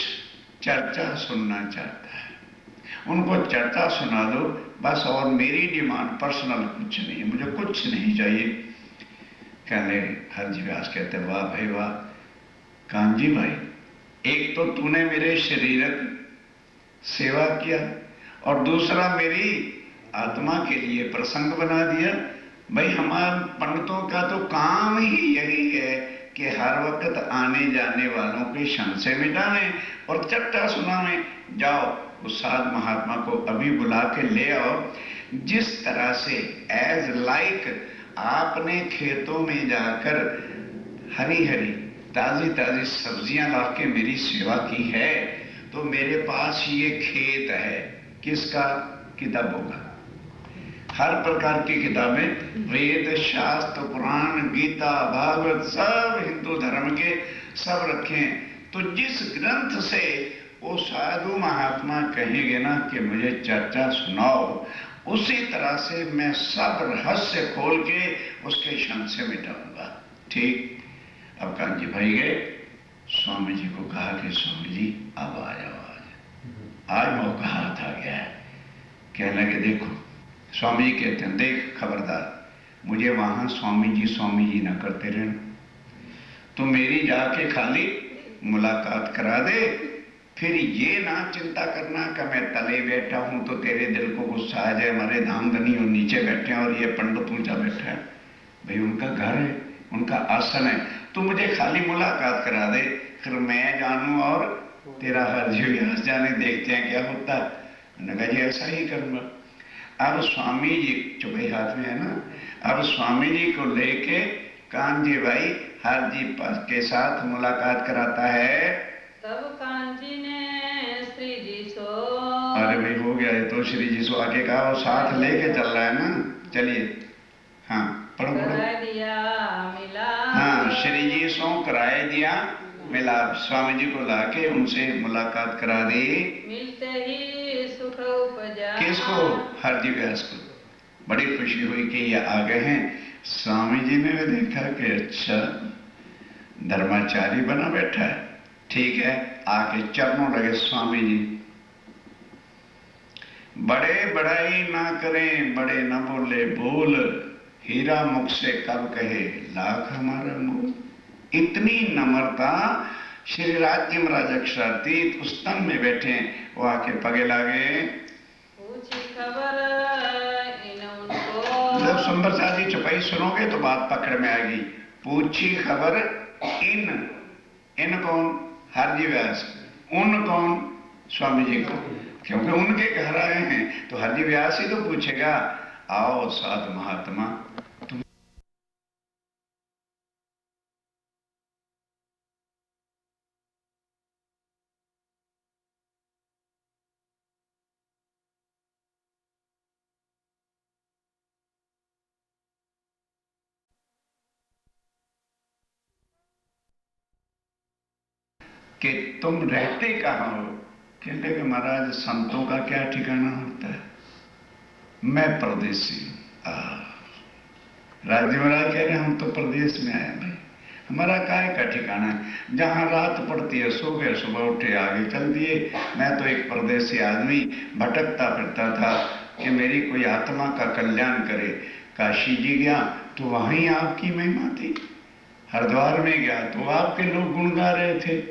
चर्चा सुनना चाहता है, उनको चर्चा सुना दो बस, और मेरी डिमांड पर्सनल कुछ नहीं, मुझे कुछ नहीं चाहिए। कहने हरजी व्यास कहते, वाह भाई वाह कानजी भाई, एक तो तूने मेरे शरीरक सेवा किया और दूसरा मेरी आत्मा के लिए प्रसंग बना दिया। भाई हमारे पंडितों का तो काम ही यही है कि हर वक्त आने जाने वालों के संशय मिटाने और चर्चा सुनाने। जाओ उस साध महात्मा को अभी बुला के ले आओ। जिस तरह से एज लाइक आपने खेतों में जाकर हरी हरी ताजी ताजी सब्जियां ला के मेरी सेवा की है, तो मेरे पास ये खेत है किसका? किताबों का। हर प्रकार की किताबें, वेद शास्त्र पुराण गीता भागवत सब हिंदू धर्म के सब रखे। तो जिस ग्रंथ से वो साधु महात्मा कहेंगे ना कि मुझे चर्चा सुनाओ, उसी तरह से मैं सब रहस्य खोल के उसके संशय मिटाऊंगा। ठीक। अब कानजी भाई गए, स्वामी जी को कहा कि स्वामी जी अब आ जाओ, आज मौका हाथ आ गया है। कहने लगे, देखो स्वामी जी कहते हैं, देख खबरदार, मुझे वहां स्वामी जी ना करते रहना। तो मेरी जाके खाली मुलाकात करा दे, फिर ये ना चिंता करना कि मैं तले बैठा हूं तो तेरे दिल को गुस्सा आ जाए, हमारे धाम धनी और नीचे बैठे हैं और ये पंडित ऊंचा बैठा है। भाई उनका घर है, उनका आसन है, तू मुझे खाली मुलाकात करा दे, फिर मैं जानूं और तेरा हरजी व्यास जाने, देखते हैं क्या होता है। मैंने कहा जी ऐसा ही करूंगा। अब स्वामी जी, चुपई हाथ में है ना, अब स्वामी जी को लेके कानजी भाई हरजी के साथ मुलाकात कराता है। तब कांजी ने श्री जी सो, अरे भाई हो गया है तो श्री जी सो आके कहा, वो साथ लेके चल रहा है ना, चलिए हाँ पढ़ो पढ़ो। कराए दिया मिला, हाँ श्री जी सो कराए दिया मिलाप, स्वामी जी को लाके उनसे मुलाकात करा दी। मिलते ही सुख उपजा, किसको? हरजी व्यास को। बड़ी खुशी हुई कि ये आ गए हैं। स्वामी जी ने भी देखा कि अच्छा धर्माचारी बना बैठा है, ठीक है, आके चरणों लगे स्वामी जी। बड़े बड़ाई ना करें, बड़े न बोले बोल, हीरा मुख से कब कहे लाख हमारा मोल। इतनी नम्रता, श्री राज्य महाराज अक्षरातीत उस तन में बैठे, वो आके पगे लागे। पूछी खबर इन उनको, जब सुंदर शाह जी चौपाई सुनोगे तो बात पकड़ में आएगी। पूछी खबर इन कौन? हरजी व्यास। उन कौन? स्वामी जी को, क्योंकि उनके घर आए हैं तो हरजी व्यास ही तो पूछेगा। आओ साध महात्मा, तुम कि तुम रहते कहाँ हो? कहते कि महाराज संतों का क्या ठिकाना होता है, मैं परदेसी हूं। राज्य महाराज कह रहे हम तो प्रदेश में आए भाई, हमारा काय का ठिकाना है, जहां रात पड़ती है सो गए, सुबह उठे आगे चल दिए। मैं तो एक परदेसी आदमी भटकता फिरता था कि मेरी कोई आत्मा का कल्याण करे। काशी जी गया तो वहीं आपकी महिमा थी, हरिद्वार में गया तो आपके लोग गुण गा रहे थे,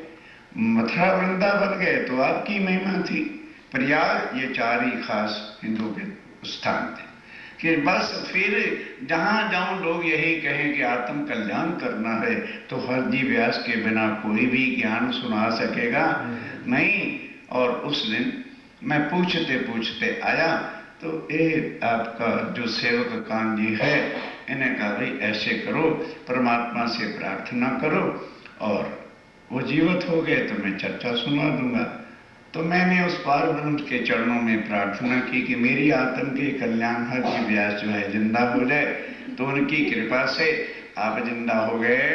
मथुरा वृंदावन गए तो आपकी महिमा थी, प्रयाग, ये चार ही खास हिंदू के स्थान थे कि बस फिर जहां जाऊं लोग यही कहें कि आत्म कल्याण करना है, तो हरजी व्यास के बिना कोई भी ज्ञान सुना सकेगा नहीं। और उस दिन मैं पूछते पूछते आया तो ये आपका जो सेवक कानजी है, इन्हें कहा भाई ऐसे करो, परमात्मा से प्रार्थना करो, और वो जीवित हो गए तो मैं चर्चा सुना दूंगा। तो मैंने उस पार ब्रह्म के चरणों में प्रार्थना की कि मेरी आत्म के कल्याण हरजी व्यास जो है जिंदा हो जाए, तो उनकी कृपा से आप जिंदा हो गए।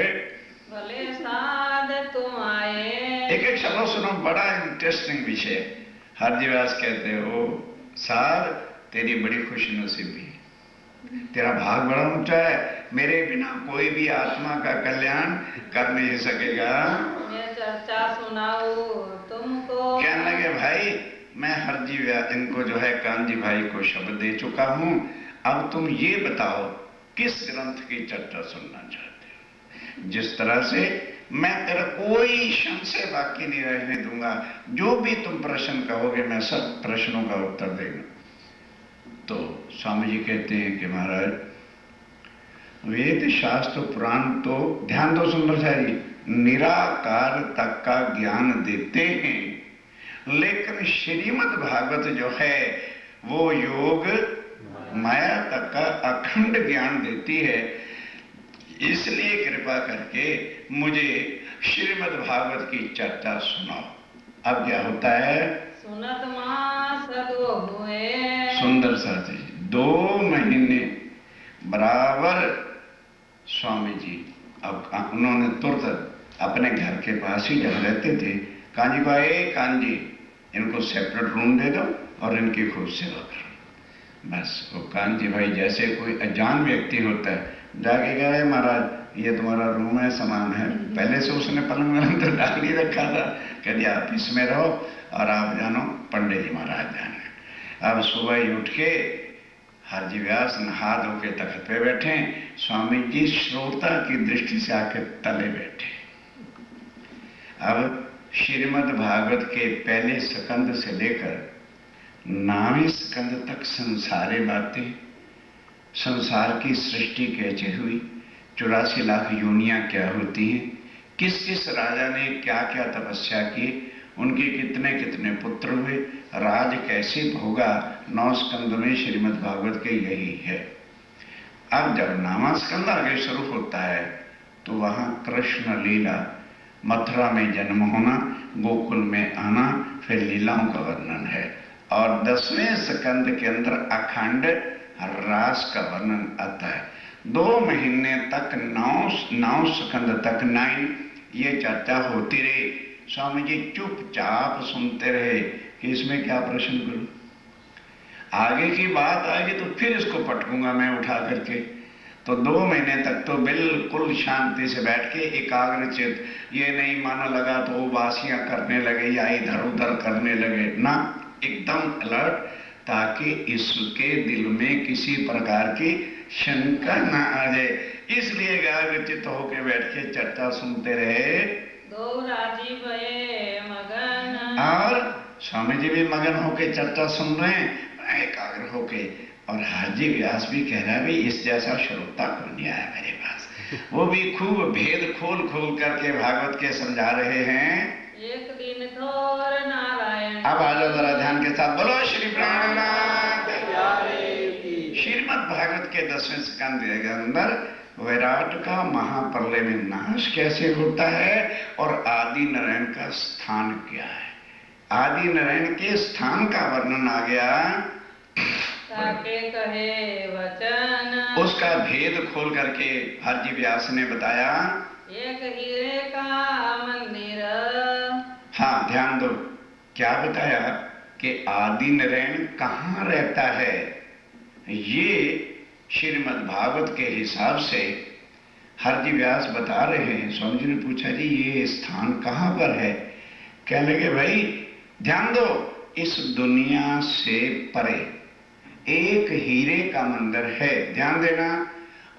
भले साध तुम आए, एक एक शब्द सुनो, बड़ा इंटरेस्टिंग विषय। हरजी व्यास कहते हो साध तेरी बड़ी खुशनसीबी, तेरा भाग बड़ा ऊंचा है, मेरे बिना कोई भी आत्मा का कल्याण कर नहीं सकेगा। मैं चर्चा सुनाऊं तुमको, कहने लगे भाई मैं हरजी व्यास इनको जो है कानजी भाई को शब्द दे चुका हूं, अब तुम ये बताओ किस ग्रंथ की चर्चा सुनना चाहते हो। जिस तरह से मैं तेरा कोई संशय बाकी नहीं रहने दूंगा, जो भी तुम प्रश्न कहोगे मैं सब प्रश्नों का उत्तर देगा। तो स्वामी जी कहते हैं कि महाराज वेद शास्त्र पुराण तो ध्यान दो सुंदर सारी निराकार तक का ज्ञान देते हैं, लेकिन श्रीमद् भागवत जो है वो योग माया तक का अखंड ज्ञान देती है। इसलिए कृपा करके मुझे श्रीमद् भागवत की चर्चा सुनाओ। अब क्या होता है, सुनत मास दो हुए, सुंदर साथी 2 महीने बराबर स्वामी जी, अब उन्होंने तुरंत अपने घर के पास ही जब रहते थे, कांजी को ए कांजी इनको सेपरेट रूम दे दो और इनकी खूब सेवा करो। बस वो कांजी भाई जैसे कोई अजान व्यक्ति होता है, जाके गए महाराज ये तुम्हारा रूम है, सामान है, पहले से उसने पलंग वलंग तो डाल ही रखा था, कह आप इसमें रहो और आप जानो पंडित जी महाराज जाने। अब सुबह ही उठ के हरजी व्यास नहा धो के तख्त पे बैठे, स्वामी जी श्रोता की दृष्टि से आके तले बैठे। अब श्रीमद् भागवत के पहले स्कंद से लेकर 9वें स्कंद तक संसारे बातें, संसार की सृष्टि कैसे हुई, 84 लाख योनियां क्या होती हैं, किस किस राजा ने क्या क्या तपस्या की, उनके कितने कितने पुत्र हुए, राज कैसे भोगा, 9 स्कंद में श्रीमद् भागवत के यही है। अब जब 9वां स्कंद आगे शुरू होता है तो वहां कृष्ण लीला, मथुरा में जन्म होना, गोकुल में आना, फिर लीलाओं का वर्णन है। और 10वें स्कंद के अंदर अखंड रास का वर्णन आता है। 2 महीने तक 9 स्कंद तक 9 ये चर्चा होती रही। स्वामी जी चुपचाप सुनते रहे कि इसमें क्या प्रश्न करूं, आगे की बात आएगी तो फिर इसको पटकूंगा मैं उठा करके। तो 2 महीने तक तो बिल्कुल शांति से बैठ के एकाग्रचित, ये नहीं मानो लगा तो उबासियां करने लगे या इधर उधर करने लगे ना, एकदम अलर्ट, ताकि इसके दिल में किसी प्रकार की शंका ना आ जाए। इसलिए एकाग्रचित होकर बैठ के चर्चा सुनते रहे। दो राजी भये मगन, और स्वामी जी भी मगन होके चर्चा सुन रहे हैं एकाग्र होके। और हाजी व्यास भी कह रहा है भाई इस जैसा श्रोता को नहीं आया मेरे पास। वो भी खूब भेद खोल खोल करके भागवत के समझा रहे हैं। एक दिन ठोर नारायण। अब आ जाओ जरा ध्यान के साथ, बोलो श्री प्राणनाथ। श्रीमद् भागवत के 10वें स्कंद के अंदर विराट का महाप्रलय में नाश कैसे होता है और आदि नारायण का स्थान क्या है। आदि नारायण के स्थान का वर्णन आ गया, ताके कहे वचन, उसका भेद खोल करके हरजी व्यास ने बताया। एक हीरे का मंदिर, हाँ ध्यान दो, क्या बताया कि आदि नारायण कहाँ रहता है। ये श्रीमद् भागवत के हिसाब से हरजी व्यास बता रहे हैं। स्वामी जी ने पूछा जी ये स्थान कहाँ पर है। कहने लगे भाई ध्यान दो, इस दुनिया से परे एक हीरे का मंदिर है, ध्यान देना।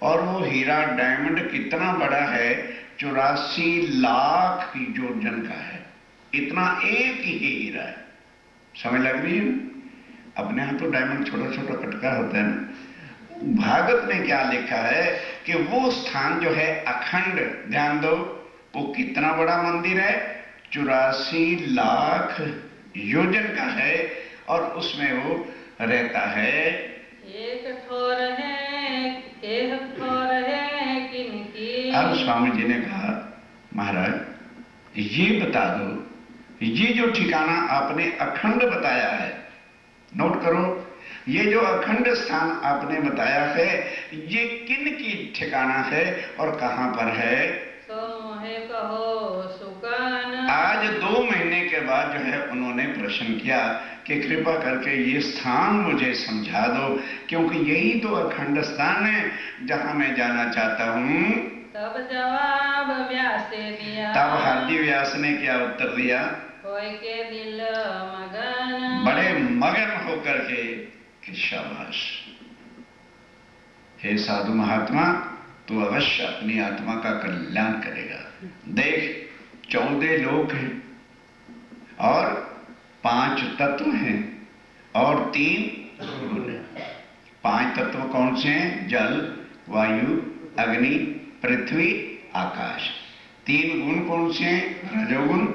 और वो हीरा डायमंड कितना बड़ा है, 84 लाख योजन का है। इतना एक ही हीरा है, समझ लग रही है ना। अपने यहाँ तो डायमंड छोटा छोटा कटका होता है ना। भागवत में क्या लिखा है कि वो स्थान जो है अखंड, ध्यान दो, वो कितना बड़ा मंदिर है, 84 लाख योजन का है और उसमें वो रहता है। एक ठोर है किनकी। अब स्वामी जी ने कहा महाराज ये बता दो, ये जो ठिकाना आपने अखंड बताया है, नोट करो, ये जो अखंड स्थान आपने बताया है ये किन की ठिकाना है और कहां पर है। तो मोहे कहो सुकान। आज 2 महीने के बाद जो है उन्होंने प्रश्न किया कि कृपा करके ये स्थान मुझे समझा दो, क्योंकि यही तो अखंड स्थान है जहां मैं जाना चाहता हूं। तब जवाब व्यास ने दिया, तब हरजी व्यास ने क्या उत्तर दिया, होय के दिल मगन, बड़े मगन होकर के कि शाबाश, हे साधु महात्मा तू अवश्य अपनी आत्मा का कल्याण करेगा। देख 14 लोक हैं और 5 तत्व हैं और 3 गुण हैं। 5 तत्व कौन से हैं, जल, वायु, अग्नि, पृथ्वी, आकाश। 3 गुण कौन से हैं, रजोगुण,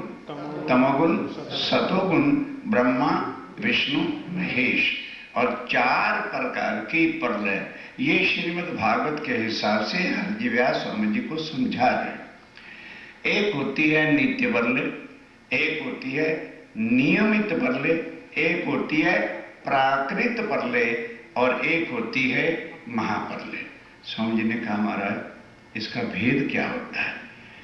तमोगुण, सतोगुण, ब्रह्मा, विष्णु, महेश। और 4 प्रकार की प्रलय, ये श्रीमद् भागवत के हिसाब से हरजी व्यास स्वामी जी को समझा रहे। एक होती है नित्य प्रलय, एक होती है नियमित प्रलय, एक होती है प्राकृत प्रलय और एक होती है महाप्रलय। स्वामी जी ने कहा महाराज इसका भेद क्या होता है।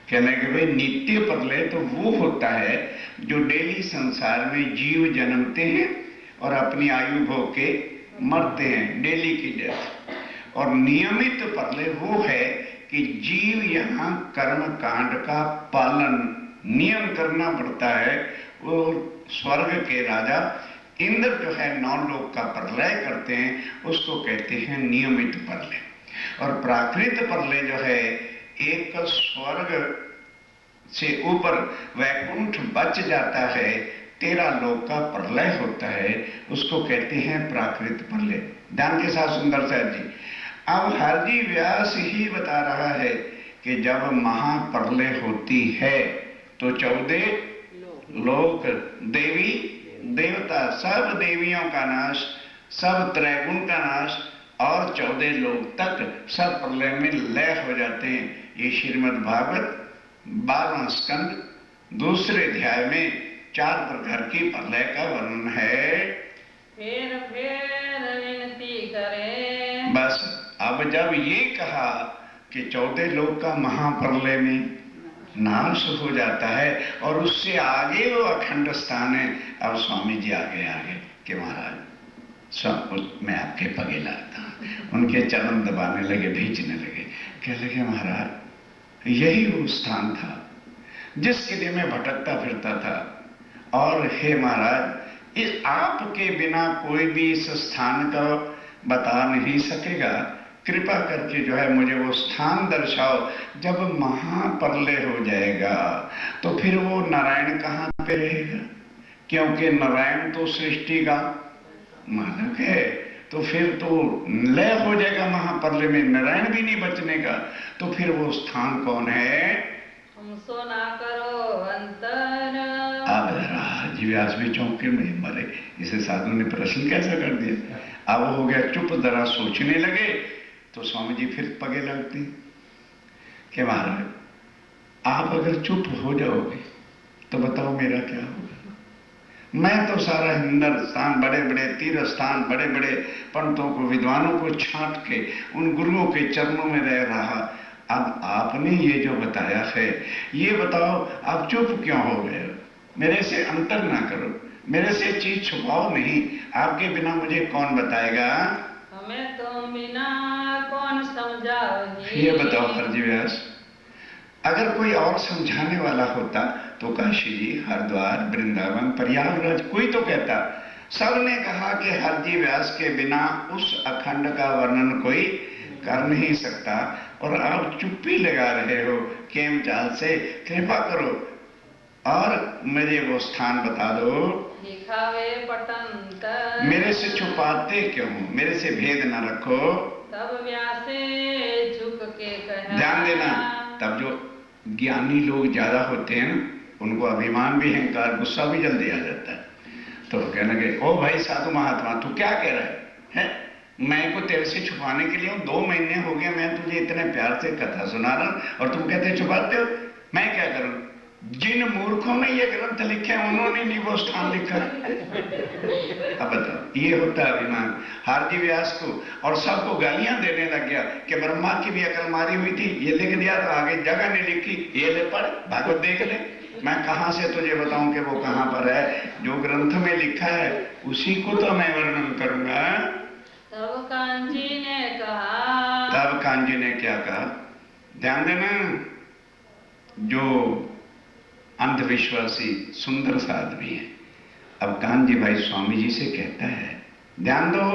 कहने के भाई नित्य प्रलय तो वो होता है जो डेली संसार में जीव जन्मते हैं और अपनी आयु भोग के मरते हैं, डेली की डेथ। और नियमित प्रलय वो है कि जीव यहाँ कर्म कांड का पालन नियम करना पड़ता है। वो स्वर्ग के राजा इंद्र जो है 9 लोक का प्रलय करते हैं, उसको कहते हैं नियमित प्रलय। और प्राकृत प्रलय जो है एक स्वर्ग से ऊपर वैकुंठ बच जाता है, 13 लोक का प्रलय होता है, उसको कहते हैं प्राकृत प्रलय। ध्यान के साथ सुंदर साहब जी, अब हरजी व्यास ही बता रहा है कि जब महाप्रलय होती है तो 14 लोक, देवी देवता, सब देवियों का नाश, सब त्रैगुण का नाश और 14 लोक तक सब प्रलय में लय हो जाते हैं। ये श्रीमद् भागवत 12वां स्कंद दूसरे अध्याय में 4 प्रकार की प्रलय का वर्णन है। फिर विनती करे। बस अब जब ये कहा कि 14 लोक का महाप्रलय में नाश हो जाता है और उससे आगे वो अखंड स्थान है, अब स्वामी जी आगे कि महाराज मैं आपके पगे लगता हूं। उनके चरण दबाने लगे, भींचने लगे, कह लगे महाराज यही वो स्थान था जिसके लिए मैं भटकता फिरता था, और हे महाराज इस आपके बिना कोई भी इस स्थान का बता नहीं सकेगा, कृपा करके जो है मुझे वो स्थान दर्शाओ। जब महाप्रलय हो जाएगा तो फिर वो नारायण कहाँ पे रहेगा, क्योंकि नारायण तो सृष्टि का मालक है, तो फिर तो लय हो जाएगा महाप्रलय में, नारायण भी नहीं बचने का, तो फिर वो स्थान कौन है? हमसो ना करो अंतर। अब हरजी व्यास भी चौंके में मरे, इसे साधु ने प्रश्न कैसा कर दिया। अब हो गया चुप, जरा सोचने लगे तो स्वामी जी फिर पगे लगते कि महाराज आप अगर चुप हो जाओगे तो बताओ मेरा क्या होगा। मैं तो सारा हिंदुस्तान, बड़े बड़े तीर्थ स्थान, बड़े बड़े पंडितों को, विद्वानों को छांट के उन गुरुओं के चरणों में रह रहा, अब आपने ये जो बताया है, ये बताओ आप चुप क्यों हो गए? मेरे से अंतर ना करो, मेरे से चीज छुपाओ नहीं, आपके बिना मुझे कौन बताएगा? हमें तुम बिना कौन समझाओगे? ये बताओ हरजी व्यास, अगर कोई और समझाने वाला होता तो काशी जी, हरिद्वार, वृंदावन, प्रयागराज कोई तो कहता। सबने कहा कि हरजी व्यास के बिना उस अखंड का वर्णन कोई कर नहीं सकता, और आप चुप्पी लगा रहे हो केम चाल से, कृपा करो और मुझे वो स्थान बता दो। दिखावे पटंतर। मेरे से छुपाते क्यों, मेरे से भेद ना रखो। तब व्यासे झुक के कहा। ध्यान देना, तब जो ज्ञानी लोग ज्यादा होते हैं ना, उनको अभिमान भी, अहंकार, गुस्सा भी जल्दी आ जाता है, तो कहने लगे ओ भाई साधु महात्मा तू क्या कह रहा है? मैं को तेरे से छुपाने के लिए हूं, 2 महीने हो गए मैं तुझे इतने प्यार से कथा सुना रहा हूं और तुम कहते छुपाते हो, मैं क्या करूं? जिन मूर्खों ने ये ग्रंथ लिखे हैं उन्होंने नहीं वो स्थान लिखा। अब बताओ, ये होता है अभिमान हरजी व्यास को, और सबको गालियां देने लग गया कि ब्रह्मा की भी अकल मारी हुई थी, ये लिख दिया तो आगे जगह नहीं लिखी, ये ले पढ़, भागवत देख ले। मैं कहां से तुझे बताऊं कि वो कहां पर है? जो ग्रंथ में लिखा है उसी को तो मैं वर्णन करूंगा। तब कांजी ने कहा। तब कांजी ने क्या कहा? ध्यान देना, जो अंधविश्वासी सुंदर सा आदमी है, अब कांजी भाई स्वामी जी से कहता है, ध्यान दो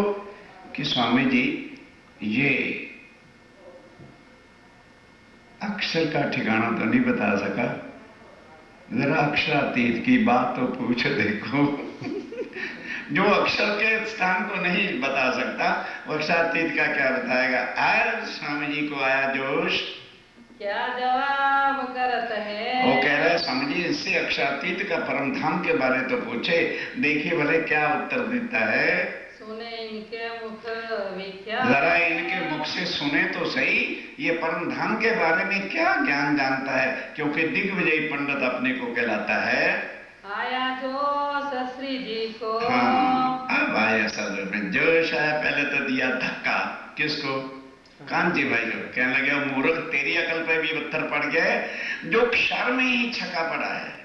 कि स्वामी जी ये अक्षर का ठिकाना तो नहीं बता सका, जरा अक्षरातीत की बात तो पूछ देखो। जो अक्षर के स्थान को नहीं बता सकता वो अक्षरातीत का क्या बताएगा? आज स्वामी जी को आया जोश, क्या जवाब करत है? वो कह रहा है स्वामी जी इससे अक्षरातीत का परम धाम के बारे तो पूछे, देखिए भले क्या उत्तर देता है। सुने इनके मुख विख्यात। जरा इनके मुख से सुने तो सही, ये परम धाम के बारे में क्या ज्ञान जानता है, क्योंकि दिग्विजयी पंडित अपने को कहलाता है। आया जो ससुरी जी को। हाँ, अब आया ससुर में जोश आया, पहले तो दिया धक्का, किसको? कांजी भाई को। कहने लगे मूर्ख तेरी अकल पे भी पत्थर पड़ गया, जो अक्षर में ही छका पड़ा है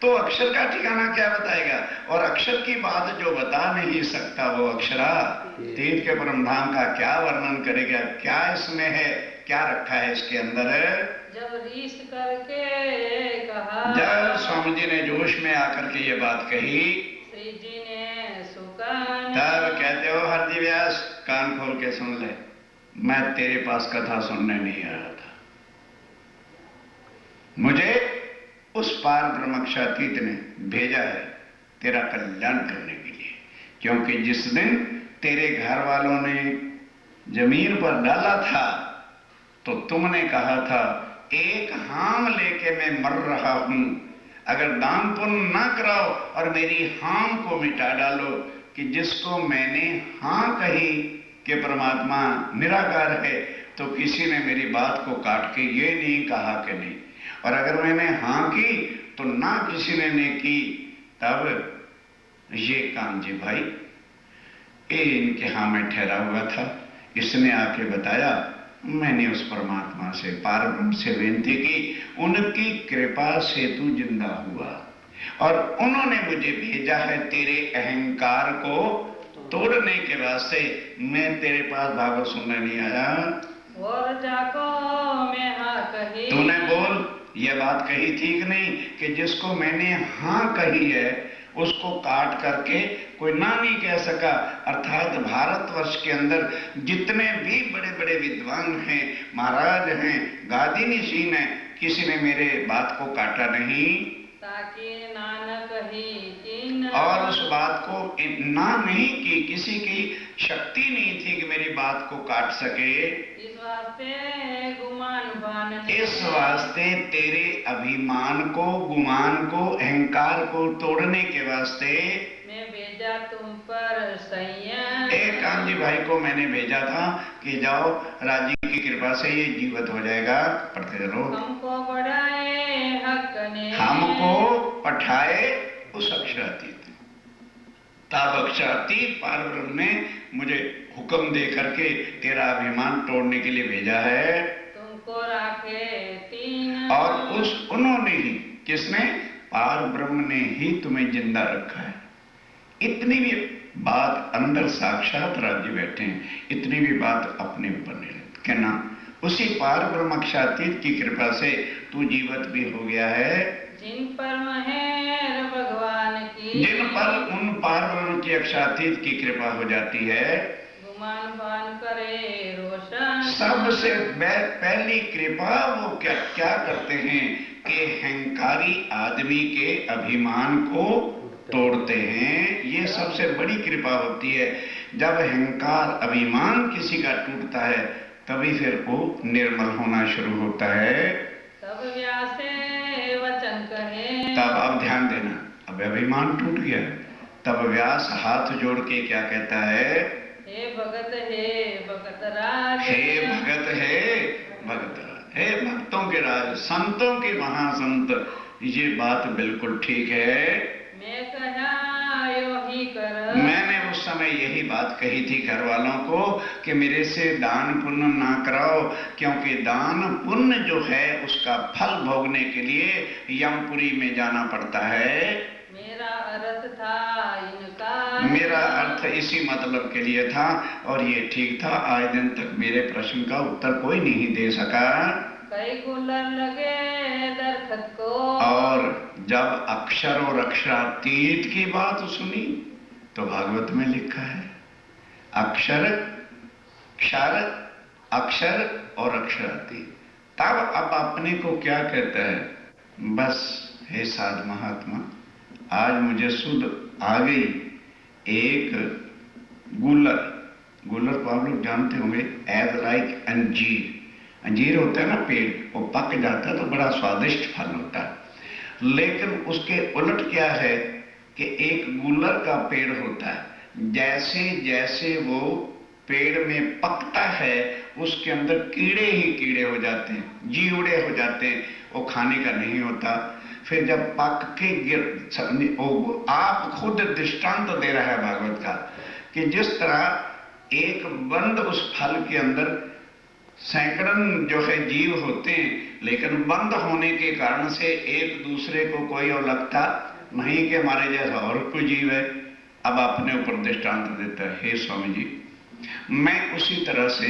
तो अक्षर का ठिकाना क्या बताएगा? और अक्षर की बात जो बता नहीं सकता वो अक्षरातीत के परम धाम का क्या वर्णन करेगा? क्या इसमें है, क्या रखा है इसके अंदर? जब रीस करके कहा। जब स्वामी जी ने जोश में आकर के ये बात कही, श्री जी ने सुकान। तब कहते हो हरजी व्यास कान खोल के सुन ले, मैं तेरे पास कथा सुनने नहीं आया था, मुझे उस पार ब्रह्मक्षातीत ने भेजा है तेरा कल्याण करने के लिए, क्योंकि जिस दिन तेरे घर वालों ने जमीन पर डाला था तो तुमने कहा था एक हाम लेके मैं मर रहा हूं, अगर दान पुण्य ना कराओ और मेरी हाम को मिटा डालो, कि जिसको मैंने हां कही कि परमात्मा निराकार है, तो किसी ने मेरी बात को काट के ये नहीं कहा कि नहीं, और अगर मैंने हां की तो ना किसी ने की, तब ये कांजी भाई ये इनके हां में ठहरा हुआ था, इसने आके बताया, मैंने उस परमात्मा से पार ब्रह्म से विनती की, उनकी कृपा से तू जिंदा हुआ और उन्होंने मुझे भेजा है तेरे अहंकार को तोड़ने के वास्ते। मैं तेरे पास भागवत सुनने नहीं आया। और जाको मैं हाँ कही, तूने बोल यह बात कही थी कि नहीं, कि जिसको मैंने हां कही है उसको काट करके कोई ना नहीं कह सका। अर्थात भारतवर्ष के अंदर जितने भी बड़े बड़े विद्वान हैं, महाराज हैं, गादी निशीन है, किसी ने मेरे बात को काटा नहीं, ताकि नानक ही तीन, और उस बात को ना नहीं की, किसी की शक्ति नहीं थी कि मेरी बात को काट सके। इस वास्ते गुमान भान, इस वास्ते तेरे अभिमान को, गुमान को, अहंकार को तोड़ने के वास्ते मैं भेजा तुम पर संयम। एक कांजी भाई को मैंने भेजा था कि जाओ राजी की कृपा से ये जीवित हो जाएगा, पढ़ते चलो। हमको बढ़ाए हक ने, हमको पठाए उस अक्षरातीत, तब अक्षरातीत पार ब्रह्म ने मुझे हुक्म दे करके तेरा अभिमान तोड़ने के लिए भेजा है। तुमको राखे तीन, और उन्होंने ही, किसने? पार ब्रह्म ने ही तुम्हें जिंदा रखा है। इतनी भी बात अंदर साक्षात राज्य बैठे हैं, इतनी भी बात अपने ऊपर नहीं लेते, कहना उसी पार ब्रह्म अक्षरातीत की कृपा से तू जीवित भी हो गया है। जिन पर मेहर भगवान की, जिन पर उन पार ब्रह्म की अक्षरातीत की कृपा हो जाती है, गुमान भान करे रोशन। सबसे पहली कृपा वो क्या क्या करते हैं कि अहंकारी आदमी के अभिमान को तोड़ते हैं। ये सबसे बड़ी कृपा होती है। जब अहंकार अभिमान किसी का टूटता है तभी फिर वो निर्मल होना शुरू होता है। तब व्यासे वचन कहे, तब अब ध्यान देना, अब अभिमान टूट गया, तब व्यास हाथ जोड़ के क्या कहता है? हे भगत राज, हे भगत, हे भगत राज, हे भक्तों के राज, संतों के महासंत, ये बात बिल्कुल ठीक है। मैं कहा यो ही कर, मैंने उस समय यही बात कही थी घर वालों को कि मेरे से दान पुण्य ना कराओ, क्योंकि दान पुण्य जो है उसका फल भोगने के लिए यमपुरी में जाना पड़ता है। मेरा अर्थ था इनका, मेरा अर्थ इसी मतलब के लिए था और ये ठीक था। आज दिन तक मेरे प्रश्न का उत्तर कोई नहीं दे सका। कई गुलर लगे दरखत को, और जब अक्षर और अक्षरातीत की बात सुनी तो भागवत में लिखा है अक्षर, क्षर, अक्षर और अक्षरातीत। तब अब अपने को क्या कहता है? बस हे साध महात्मा, आज मुझे सुध आ गई। एक गुलर, गुलर को आप लोग जानते होंगे, एज लाइक अंजीर, अंजीर होता है ना पेड़, वो पक जाता है तो बड़ा स्वादिष्ट फल होता है। लेकिन उसके उलट क्या है कि एक गुलर का पेड़ होता है, जैसे जैसे वो पेड़ में पकता है उसके अंदर कीड़े ही कीड़े हो जाते हैं, जीवड़े हो जाते हैं, वो खाने का नहीं होता। फिर जब पक के आप खुद दृष्टांत दे रहा है भागवत का कि जिस तरह एक बंद उस फल के अंदर सैकड़ों जो है जीव होते हैं, लेकिन बंद होने के कारण से एक दूसरे को कोई और लगता नहीं कि हमारे जैसा और कोई जीव है। अब अपने ऊपर दृष्टांत देता है, हे स्वामी जी, मैं उसी तरह से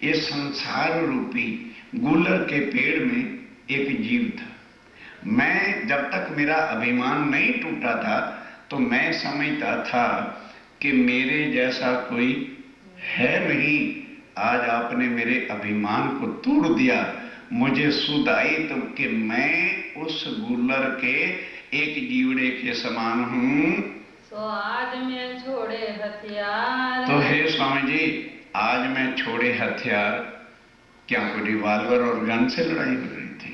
ये संसार रूपी गुलर के पेड़ में एक जीव था। मैं जब तक मेरा अभिमान नहीं टूटा था तो मैं समझता था कि मेरे जैसा कोई है नहीं। आज आपने मेरे अभिमान को तोड़ दिया, मुझे सुध आई तो कि मैं उस गुल्लर के एक जीवड़े के समान हूं। सो आज मैं छोड़े हथियार। तो हे स्वामी जी, आज मैं छोड़े हथियार। क्या कोई रिवाल्वर और गन से लड़ाई हो रही थी?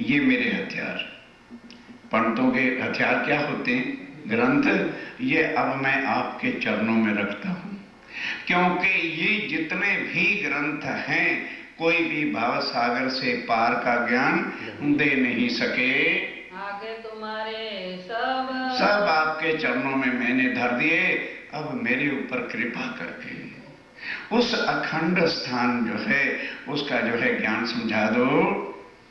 ये मेरे हथियार। पंडितों के हथियार क्या होते हैं? ग्रंथ। ये अब मैं आपके चरणों में रखता हूं, क्योंकि ये जितने भी ग्रंथ हैं कोई भी भाव सागर से पार का ज्ञान दे नहीं सके। आगे तुम्हारे सब आपके चरणों में मैंने धर दिए। अब मेरे ऊपर कृपा करके उस अखंड स्थान जो है उसका जो है ज्ञान समझा दो।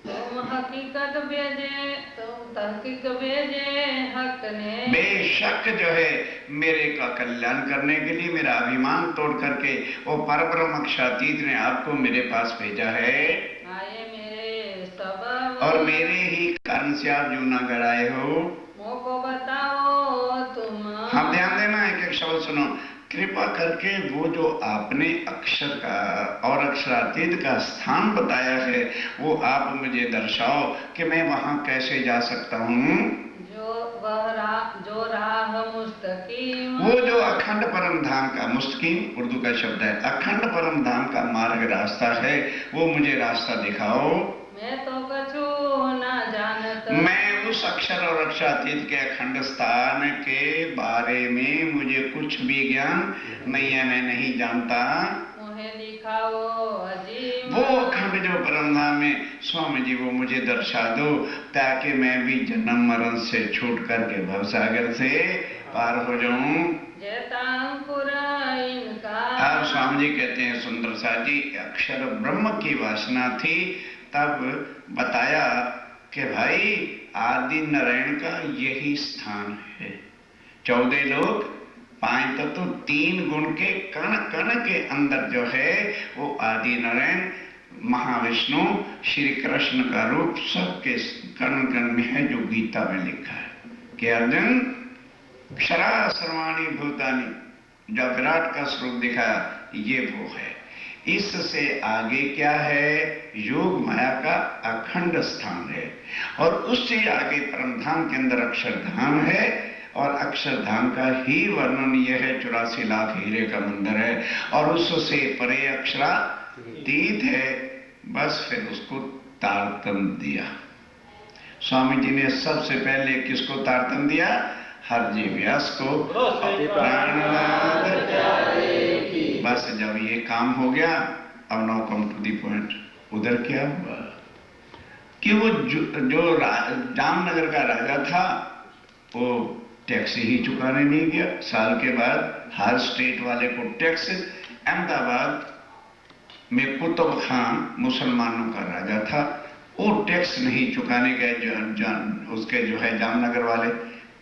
तुम हकीकत भेजे, तुम तहकीक भेजे हक ने। बेशक जो है मेरे का कल्याण करने के लिए मेरा अभिमान तोड़ करके वो परब्रह्म अक्षरातीत ने आपको मेरे पास भेजा है। आए मेरे सबब, और मेरे ही कारण से आप जूनागढ़ आए हो। मोको बताओ तुम। हम ध्यान देना, एक एक शब्द सुनो। कृपा करके वो जो आपने अक्षर का और अक्षरातीत का स्थान बताया है वो आप मुझे दर्शाओ कि मैं वहां कैसे जा सकता हूँ। जो राह मुस्तकीम, वो जो अखंड परम धाम का, मुस्तकीम उर्दू का शब्द है, अखंड परम धाम का मार्ग रास्ता है, वो मुझे रास्ता दिखाओ। मैं तो कछु ना जानत। मैं उस अक्षर और अक्षरातीत के अखंड स्थान के बारे में मुझे कुछ भी ज्ञान नहीं है, मैं नहीं जानता। मुझे दिखाओ अजीम, वो अखंड जो परम धाम में स्वामी जी वो मुझे दर्शा दो, ताकि मैं भी जन्म मरण से छूट करके भवसागर से पार हो जाऊं। अब स्वामी जी कहते हैं सुंदर सा जी, अक्षर ब्रह्म की वासना थी, तब बताया कि भाई आदि नारायण का यही स्थान है। 14 लोग, 5 तत्व, 3 गुण के कण कण के अंदर जो है वो आदि नारायण महाविष्णु श्री कृष्ण का रूप सबके कण कण में है, जो गीता में लिखा है कि अर्जुन क्षरा सर्वाणी भूतानि, जब विराट का स्वरूप दिखाया ये वो है। इससे आगे क्या है? योग माया का अखंड स्थान है, और उससे आगे परमधाम के अंदर अक्षरधाम है, और अक्षरधाम का ही वर्णन यह है 84 लाख हीरे का मंदिर है, और उससे परे अक्षरातीत है। बस फिर उसको तारतम दिया स्वामी जी ने। सबसे पहले किसको तारतम दिया? हरजी व्यास को। बस जब ये काम हो गया, अब now come to the point. उधर क्या हुआ कि वो जो जामनगर का राजा था वो टैक्स ही चुकाने नहीं गया। साल के बाद हर स्टेट वाले को टैक्स। अहमदाबाद में कुतुब खान मुसलमानों का राजा था, वो टैक्स नहीं चुकाने गए उसके जो है जामनगर वाले।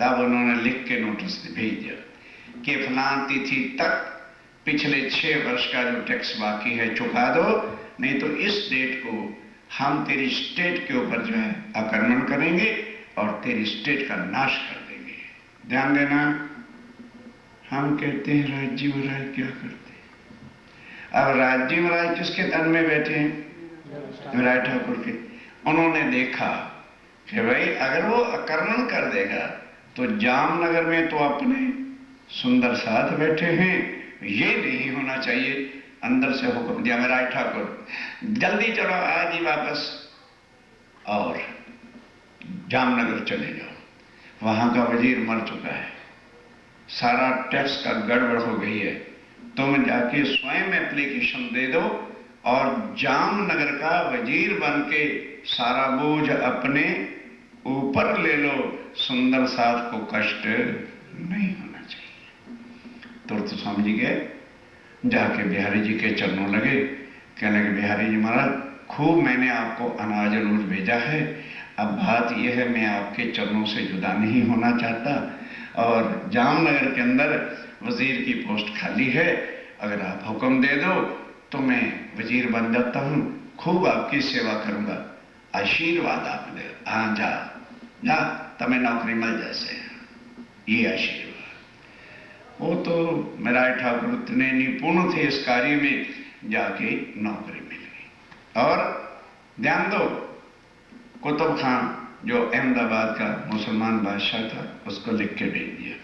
तब उन्होंने लिख के नोटिस भेज दिया कि फलां तिथि तक पिछले 6 वर्ष का जो टैक्स बाकी है चुका दो, नहीं तो इस डेट को हम तेरी स्टेट के ऊपर जो है आक्रमण करेंगे और तेरी स्टेट का नाश कर देंगे। ध्यान देना, हम कहते हैं राज्य महाराज क्या करते हैं। अब राज्य महाराज किसके तन में बैठे हैं? राय ठाकुर के। उन्होंने देखा कि भाई अगर वो आक्रमण कर देगा तो जामनगर में तो अपने सुंदर साथ बैठे हैं, ये नहीं होना चाहिए। अंदर से हुक्म दिया राय ठाकुर, जल्दी चलो आज ही वापस और जामनगर चले जाओ। वहां का वजीर मर चुका है, सारा टैक्स का गड़बड़ हो गई है, तुम जाके स्वयं एप्लीकेशन दे दो और जामनगर का वजीर बन के सारा बोझ अपने ऊपर ले लो। सुंदर साथ को कष्ट नहीं होना चाहिए। तो स्वामी जी गए, जाके बिहारी जी के चरणों लगे, कहने लगे बिहारी जी महाराज खूब मैंने आपको अनाज रोज भेजा है, अब बात यह है मैं आपके चरणों से जुदा नहीं होना चाहता, और जामनगर के अंदर वजीर की पोस्ट खाली है, अगर आप हुक्म दे दो तो मैं वजीर बन जाता हूँ, खूब आपकी सेवा करूंगा, आशीर्वाद आप दे। हाँ जा जा, तमें नौकरी मिल जैसे, ये आशीर्वाद। वो तो मेरा ठाकुर इतने निपुण थे इस कार्य में, जाके नौकरी मिल गई और ध्यान दो, कुतुब खान जो अहमदाबाद का मुसलमान बादशाह था, उसको लिख के भेज दिया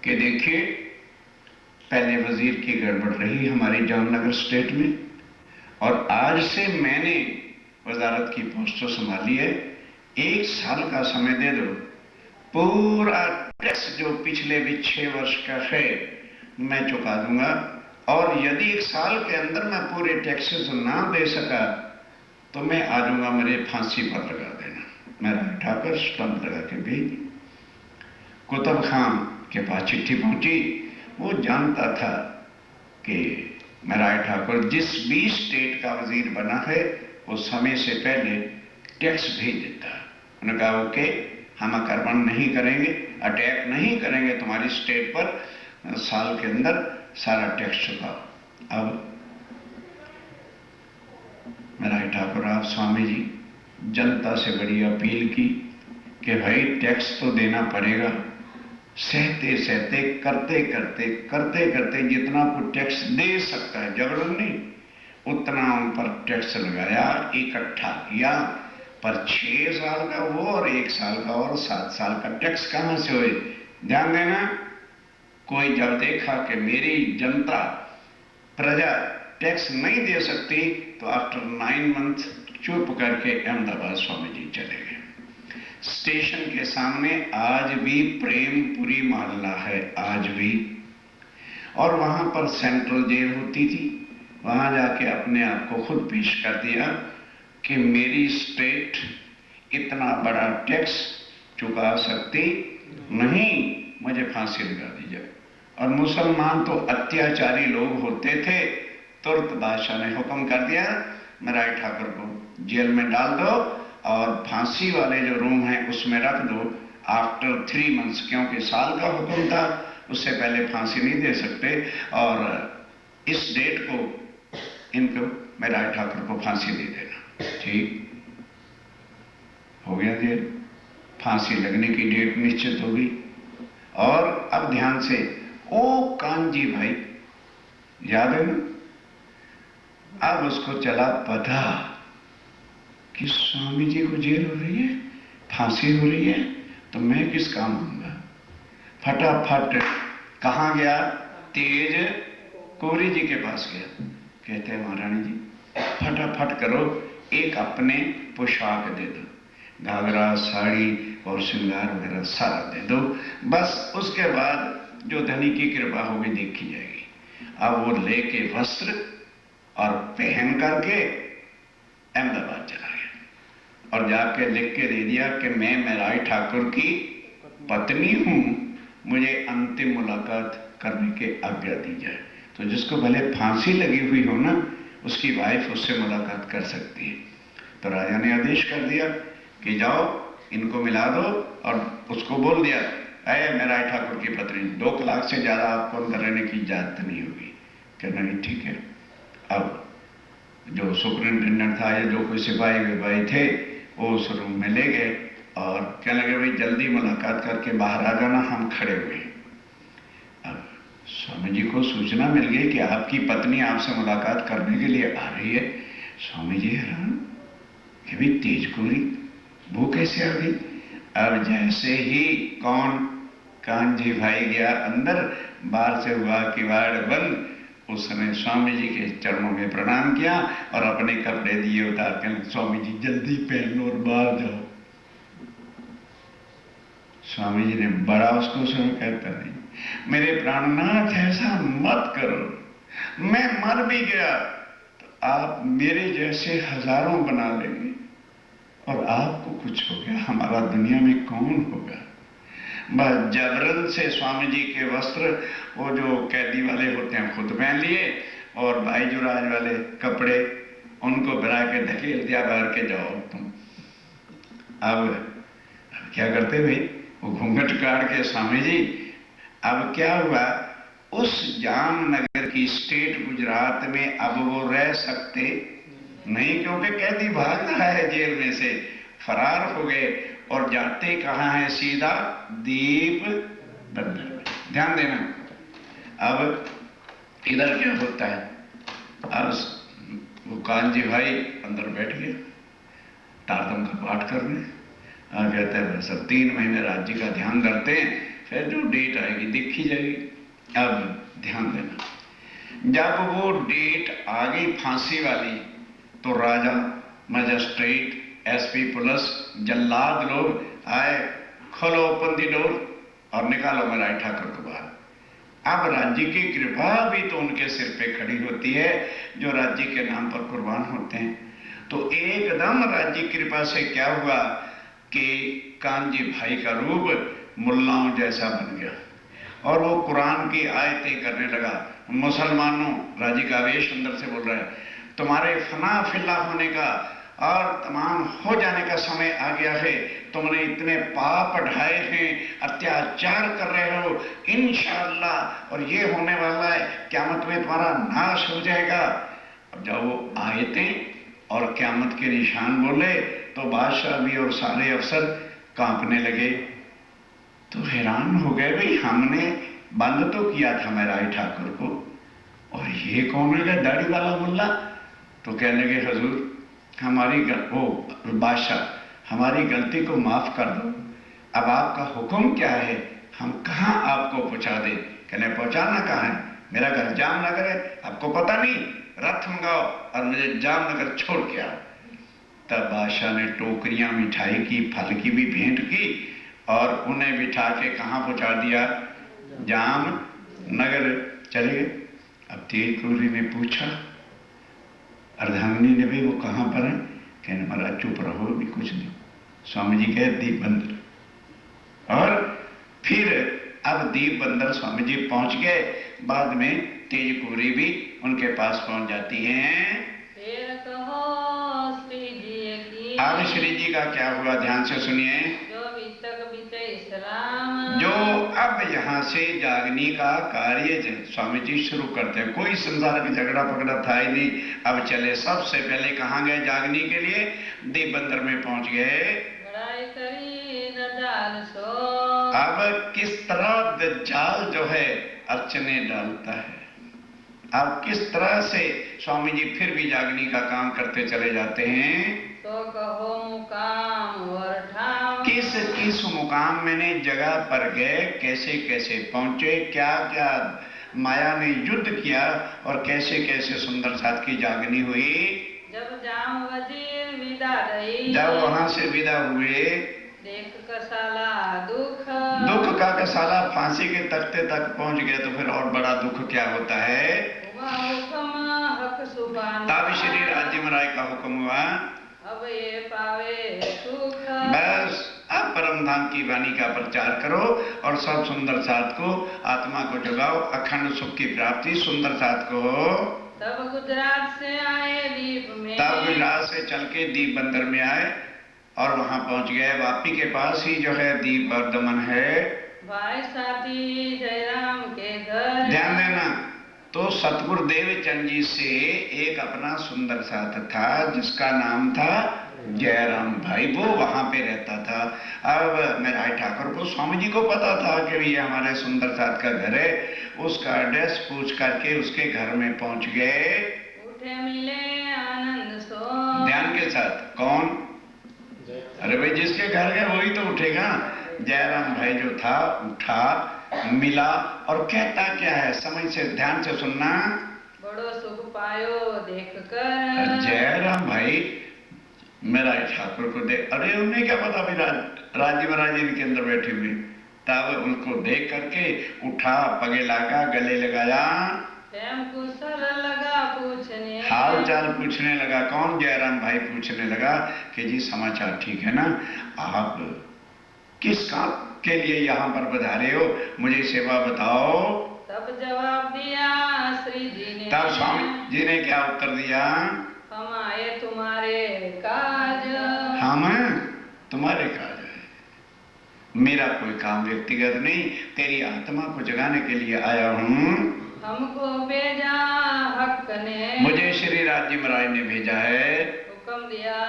कि देखिए, पहले वजीर की गड़बड़ रही हमारी जामनगर स्टेट में, और आज से मैंने वजारत की पोस्ट संभाली है, 1 साल का समय दे दो, पूरा टैक्स जो पिछले भी 6 वर्ष का है मैं चुका दूंगा, और यदि 1 साल के अंदर मैं पूरे टैक्सेस ना दे सका तो मैं आ जाऊंगा, मेरे फांसी पर लगा देना। मेरा उठाकर स्टंप लगा के भेज। कुतुब खान के पास चिट्ठी पहुंची, वो जानता था कि मेराय ठाकुर जिस भी स्टेट का वजीर बना है वो समय से पहले टैक्स भेज देता है। उन्होंने कहा ओके, हम आक्रमण नहीं करेंगे, अटैक नहीं करेंगे तुम्हारी स्टेट पर, साल के अंदर सारा टैक्स चुकाओ। अब मेराय ठाकुर आप स्वामी जी जनता से बड़ी अपील की कि भाई टैक्स तो देना पड़ेगा। सहते सहते करते करते करते करते जितना को टैक्स दे सकता है, जबरन नहीं, उतना उन पर टैक्स लगाया, इकट्ठा किया। पर 6 साल का वो और 1 साल का और 7 साल का टैक्स कहां से हुए? ध्यान देना, कोई जब देखा कि मेरी जनता प्रजा टैक्स नहीं दे सकती तो आफ्टर 9 मंथ चुप करके अहमदाबाद स्वामी जी चले गए। स्टेशन के सामने आज भी प्रेमपुरी मोहल्ला है, आज भी, और वहां पर सेंट्रल जेल होती थी। वहां जाके अपने आप को खुद पेश कर दिया कि मेरी स्टेट इतना बड़ा टैक्स चुका सकती नहीं, मुझे फांसी लगा दी जाए। और मुसलमान तो अत्याचारी लोग होते थे, तुरंत बादशाह ने हुक्म कर दिया मेराय ठाकुर को जेल में डाल दो और फांसी वाले जो रूम है उसमें रख दो आफ्टर 3 मंथ्स, क्योंकि साल का हुक्म था, उससे पहले फांसी नहीं दे सकते, और इस डेट को इनको मेराय ठाकुर को फांसी दे देना। ठीक हो गया, जेल फांसी लगने की डेट निश्चित हो गई। और अब ध्यान से, ओ कांजी भाई, याद है ना, अब उसको चला पता कि स्वामी जी को जेल हो रही है, फांसी हो रही है, तो मैं किस काम आऊंगा। फटाफट कहां गया? तेज कोरी जी के पास गया। कहते हैं महारानी जी फटाफट करो, एक अपने पोशाक दे दो, घाघरा साड़ी और श्रृंगार वगैरह सारा दे दो, बस उसके बाद जो धनी की कृपा होगी देखी जाएगी। अब वो लेके वस्त्र और पहन करके अहमदाबाद चला गया और जाके लिख के दे दिया कि मैं मेराय ठाकुर की पत्नी हूं, मुझे अंतिम मुलाकात करने की आज्ञा दी जाए। तो जिसको भले फांसी लगी हुई हो ना, उसकी वाइफ उससे मुलाकात कर सकती है। तो राजा ने आदेश कर दिया कि जाओ इनको मिला दो, और उसको बोल दिया अरे मेराय ठाकुर की पत्नी, 2 लाख से ज्यादा आपको अंदर रहने की इजाजत नहीं होगी। कहना नहीं, ठीक है। अब जो सुपरिंटेंडेंट था या जो कोई सिपाही विपाही थे वो उस रूम में ले गए और कहने लगे भाई जल्दी मुलाकात करके बाहर आ जाना, हम खड़े हुए। अब स्वामी जी को सूचना मिल गई कि आपकी पत्नी आपसे मुलाकात करने के लिए आ रही है। स्वामी जी हैरान कि भाई तेज कोरी वो कैसे आ गई। अब जैसे ही कौन कांजी भाई गया अंदर, बाहर से हुआ किवाड़ बंद, उसने स्वामी जी के चरणों में प्रणाम किया और अपने कपड़े दिए उतार कर स्वामी जी जल्दी पहन लो और बाहर जाओ। स्वामी जी ने बड़ा उसको सुन, कहता नहीं मेरे प्राणनाथ ऐसा मत करो, मैं मर भी गया तो आप मेरे जैसे हजारों बना लेंगे और आपको कुछ हो गया हमारा दुनिया में कौन होगा। बस जबरन से स्वामी जी के वस्त्र वो जो कैदी वाले होते हैं खुद पहन लिए और भाई जुराज वाले कपड़े उनको बना के धकेल दिया बाहर के, जाओ तुम। अब क्या करते भाई, वो घूंघट काट के स्वामी जी। अब क्या हुआ, उस जामनगर की स्टेट गुजरात में अब वो रह सकते नहीं, क्योंकि कैदी भाग रहा है जेल में से, फरार हो गए और जाते कहां है, सीधा दीप बंदर में। ध्यान देना। अब इधर क्या होता है, अब वो कांजी भाई अंदर बैठ गया तारतम का पाठ करने। कहते हैं बस अब 3 महीने राज्य का ध्यान करते हैं, फिर जो डेट आएगी देखी जाएगी, अब ध्यान देना। जब वो डेट आ गई फांसी वाली तो राजा, मजिस्ट्रेट, एसपी पुलिस, जल्लाद लोग आए, खोलो ओपन दी डोर और निकालो मराई ठाकुर को बाहर। अब राज्य की कृपा भी तो उनके सिर पे खड़ी होती है जो राज्य के नाम पर कुर्बान होते हैं। तो एकदम राज्य की कृपा से क्या हुआ कि कांजी भाई का रूप मुल्लाओं जैसा बन गया और वो कुरान की आयतें करने लगा। मुसलमानों, राज्य का आवेश अंदर से बोल रहा है, तुम्हारे फना फिल्ला होने का और तमाम हो जाने का समय आ गया है। तुमने इतने पाप ढाए हैं, अत्याचार कर रहे हो, इंशाअल्लाह और ये होने वाला है, क़यामत में तुम्हारा नाश हो जाएगा। अब जब वो आयतें और क़यामत के निशान बोले तो बादशाह भी और सारे अफसर कांपने लगे। तो हैरान हो गए, भाई हमने बंद तो किया था मराई ठाकुर को और ये कौन है दाढ़ी वाला मुल्ला। तो कहने लगे हजूर हमारी बादशाह हमारी गलती को माफ कर दो, अब आपका हुक्म क्या है, हम कहाँ आपको पहुंचा दें। कहने पहुंचाना कहाँ है, मेरा घर जामनगर है, आपको पता नहीं, रथ मंगाओ और मुझे जामनगर छोड़ के आओ। तब बादशाह ने टोकरियां मिठाई की, फल की भी भेंट की और उन्हें बिठा के कहाँ पहुंचा दिया, जामनगर चले गए। अब तेजपुरी ने पूछा, अर्धांगिनी ने भी, वो कहाँ पर है। कहने महाराज चुप रहो, भी कुछ नहीं। स्वामी जी कहे दीप बंदर, और फिर अब दीप बंदर स्वामी जी पहुंच गए। बाद में तेजपुरी भी उनके पास पहुंच जाती हैं। फिर कहो श्री जी की, अब श्री जी का क्या हुआ ध्यान से सुनिए। जो अब यहाँ से जागनी का कार्य स्वामी जी शुरू करते हैं। कोई संसार का झगड़ा पकड़ा था ही नहीं। अब चले, सबसे पहले कहाँ गए जागनी के लिए, दीप बंदर में पहुंच गए। अब किस तरह दज्जाल जो है अर्चने डालता है, अब किस तरह से स्वामी जी फिर भी जागनी का काम करते चले जाते हैं। तो कहो मुकाम और ठाम, किस किस मुकाम में जगह पर गए, कैसे कैसे पहुंचे, क्या क्या माया ने युद्ध किया और कैसे कैसे सुंदर साथ की जागनी हुई। जब जाम वजीर विदा रही, जब वहां से विदा हुए, देख कसाला दुख, दुख का कसाला फांसी के तख्ते तक पहुंच गए तो फिर और बड़ा दुख क्या होता है। हुक्म हक सुबान, तब श्री राज्य महाराज का हुक्म हुआ, अब ये पावे सुख। बस अब परम धाम की वाणी का प्रचार करो और सब सुंदर साथ को, आत्मा को जगाओ, अखंड सुख की प्राप्ति सुंदर साथ को हो। तब गुजरात से आए दीप में, तब गुजरात से चल के दीप बंदर में आए और वहां पहुंच गए। वापी के पास ही जो है दीप वर्धमन है, भाई साथी जयराम के घर। ध्यान देना। तो सतगुरु देवचंद जी से एक अपना सुंदर साथ था जिसका नाम था जयराम भाई, वो वहां पे रहता था। अब मराई ठाकुर को स्वामी जी को पता था कि ये हमारे सुंदर साथ का घर है। उसका एड्रेस पूछ करके उसके घर में पहुंच गए। उठे मिले आनंद सो, ध्यान के साथ, कौन, अरे भाई जिसके घर गए वही तो उठेगा। जयराम भाई जो था उठा, मिला और कहता क्या है, समय से ध्यान से सुनना। बड़ो सुख पायो देख कर, जयराम भाई मेरा ठाकुर को देख, अरे उन्हें क्या पता भाई राज्य महाराज इनके अंदर बैठे हुए। तब उनको देख करके उठा, पगे लगा, गले लगाया, कुशल लगा पूछने, हाल चाल पूछने लगा। कौन, जयराम भाई पूछने लगा कि जी समाचार ठीक है ना, आप किस काम के लिए यहाँ पर पधारे हो, मुझे सेवा बताओ। तब जवाब दिया श्री जी ने, तब स्वामी जी ने क्या उत्तर दिया, हम आए तुम्हारे काज, हम तुम्हारे काज है, मेरा कोई काम व्यक्तिगत नहीं, तेरी आत्मा को जगाने के लिए आया हूँ। हमको भेजा हक ने, मुझे श्री राज्य महाराज ने भेजा है। हुक्म दिया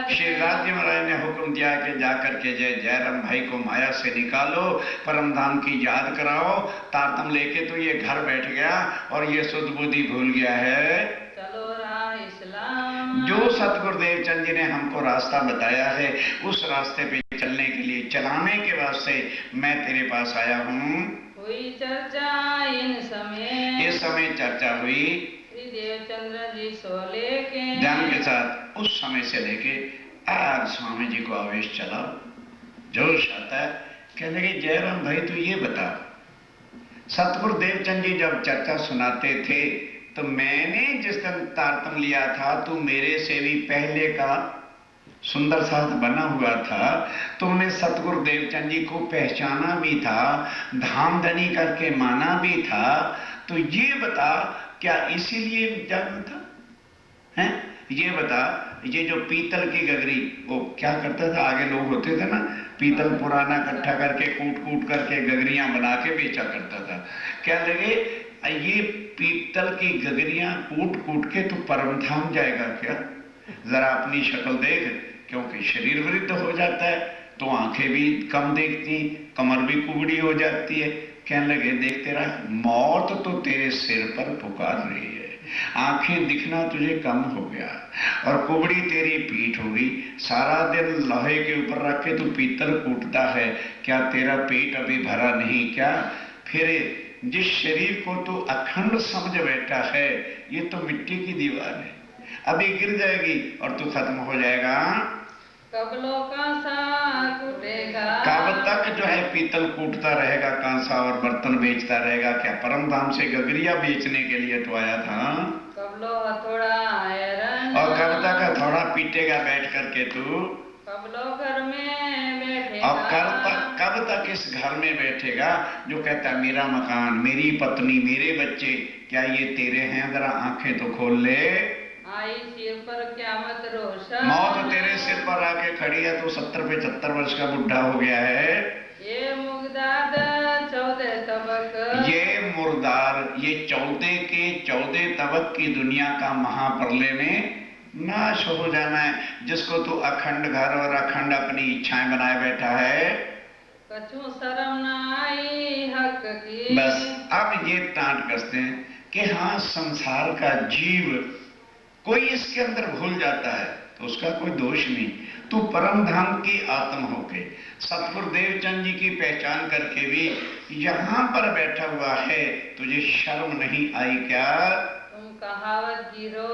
श्री राज्य महाराज ने हुक्म दिया कि जाकर के जयराम भाई को माया से निकालो, परम धाम की याद कराओ। तारतम लेके तो ये घर बैठ गया और ये सुध बुद्धि भूल गया है। चलो राज जो सतगुरुदेव चंद जी ने हमको रास्ता बताया है, उस रास्ते पे चलने के लिए, चलाने के वास्ते मैं तेरे पास आया हूँ। हुई चर्चा इन समय, इस समय चर्चा हुई श्री देवचंद्र जी सोले के ध्यान के साथ। उस समय से लेके आज स्वामी जी को आवेश चला, जोश आता है। कहने लगे जयराम भाई तू ये बता, सतगुरुदेव चंद जी जब चर्चा सुनाते थे तो मैंने जिस दिन तारतम लिया था, तू मेरे से भी पहले का सुंदर साथ बना हुआ था, तुमने सतगुरुदेव चंद जी को पहचाना भी था, धामधनी करके माना भी था। तो ये बता क्या इसीलिए जाना था? हैं? ये बता, ये जो पीतल की गगरी, वो क्या करता था, आगे लोग होते थे ना, पीतल पुराना इकट्ठा करके कूट कूट करके गगरियां बना के बेचा करता था। क्या लगे ये पीतल की गगरियां कूट कूट के तू परम धाम जाएगा क्या? जरा अपनी शक्ल देख, क्योंकि शरीर वृद्ध हो जाता है तो आंखें भी कम देखती, कमर भी कुबड़ी हो जाती है। कहने लगे देख तेरा मौत तो तेरे सिर पर पुकार रही है, आंखें दिखना तुझे कम हो गया और कुबड़ी तेरी पीठ हो गई। सारा दिन लोहे के ऊपर रख के तू पीतल कूटता है, क्या तेरा पेट अभी भरा नहीं क्या? फिर जिस शरीर को तू अखंड समझ बैठा है, ये तो मिट्टी की दीवार है, अभी गिर जाएगी और तू खत्म हो जाएगा। कबलों का सा कूटेगा, कब तक जो है पीतल कूटता रहेगा, कांसा और बर्तन बेचता रहेगा? क्या परम धाम से गगरिया बेचने के लिए तो आया था? कबलो हथौड़ा आयरन, और कब तक हथौड़ा पीटेगा बैठ करके तू? कबलो घर में बैठेगा, और कब तक इस घर में बैठेगा जो कहता है मेरा मकान, मेरी पत्नी, मेरे बच्चे, क्या ये तेरे हैं? जरा आंखें तो खोल ले। आई सिर पर क़यामत रोशन, मौत तेरे सिर पर आके खड़ी है, तो 70-75 वर्ष का बुढ़ा हो गया है। ये मुगदाद 14 तबक, ये मुर्दार, ये 14 के 14 तबक की दुनिया का महाप्रलय में नाश हो जाना है, जिसको तू अखंड घर और अखंड अपनी इच्छाएं बनाए बैठा है। कछु शर्म न आई हक की, बस अब ये टांट कसते हैं कि हाँ संसार का जीव कोई इसके अंदर भूल जाता है तो उसका कोई दोष नहीं। तू परम धाम की आत्म होके सतगुरुदेव चंद जी की पहचान करके भी यहाँ पर बैठा हुआ है, तुझे शर्म नहीं आई क्या? तुम कहावत गिरो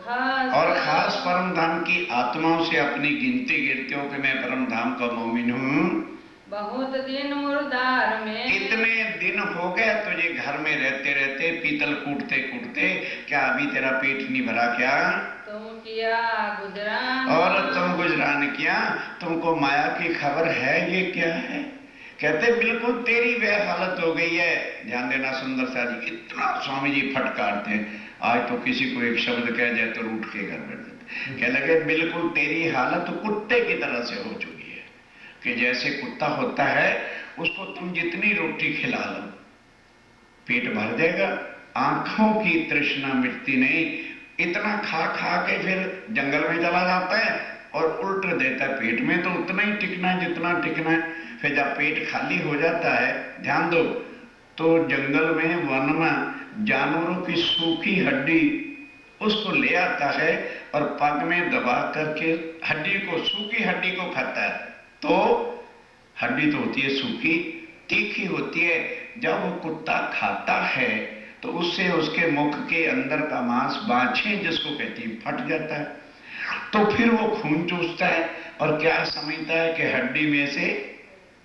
खास, और खास परम धाम की आत्माओं से अपनी गिनती गिरते हो कि मैं परम धाम का मोमिन हूँ। बहुत दिन मुर्दार में, इतने दिन हो गए तुझे घर में रहते रहते, पीतल कूटते कूटते, क्या अभी तेरा पेट नहीं भरा क्या? तुम किया गुजरान, और तुम गुजरान किया, तुमको माया की खबर है ये क्या है? कहते बिल्कुल तेरी वह हालत हो गई है। ध्यान देना सुंदर सा जी, इतना स्वामी जी फटकारते हैं, आज तो किसी को एक शब्द कह जाए तो रूठ के घर बैठ जाते। कह लगे बिल्कुल तेरी हालत कुत्ते की तरह से हो चुकी है, कि जैसे कुत्ता होता है उसको तुम जितनी रोटी खिला लो पेट भर जाएगा, आंखों की तृष्णा मिटती नहीं, इतना खा खा के फिर जंगल में चला जाता है और उल्ट देता है पेट में, तो उतना ही टिकना है जितना टिकना है। फिर जब पेट खाली हो जाता है, ध्यान दो, तो जंगल में वन में जानवरों की सूखी हड्डी उसको ले आता है और पग में दबा करके हड्डी को, सूखी हड्डी को खाता है। तो हड्डी तो होती है सूखी, तीखी होती है। जब वो कुत्ता खाता है तो उससे उसके मुख के अंदर का मांस, बाछें जिसको कहती है, फट जाता है। तो फिर वो खून चूसता है और क्या समझता है कि हड्डी में से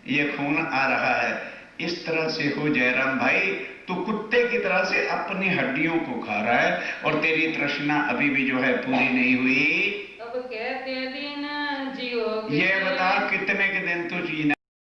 ये खून आ रहा है। इस तरह से हो जयराम भाई, तो कुत्ते की तरह से अपनी हड्डियों को खा रहा है और तेरी तृष्णा अभी भी जो है पूरी नहीं हुई। अब कहते दिन जियोगे, ये बता कितने के दिन तू जीना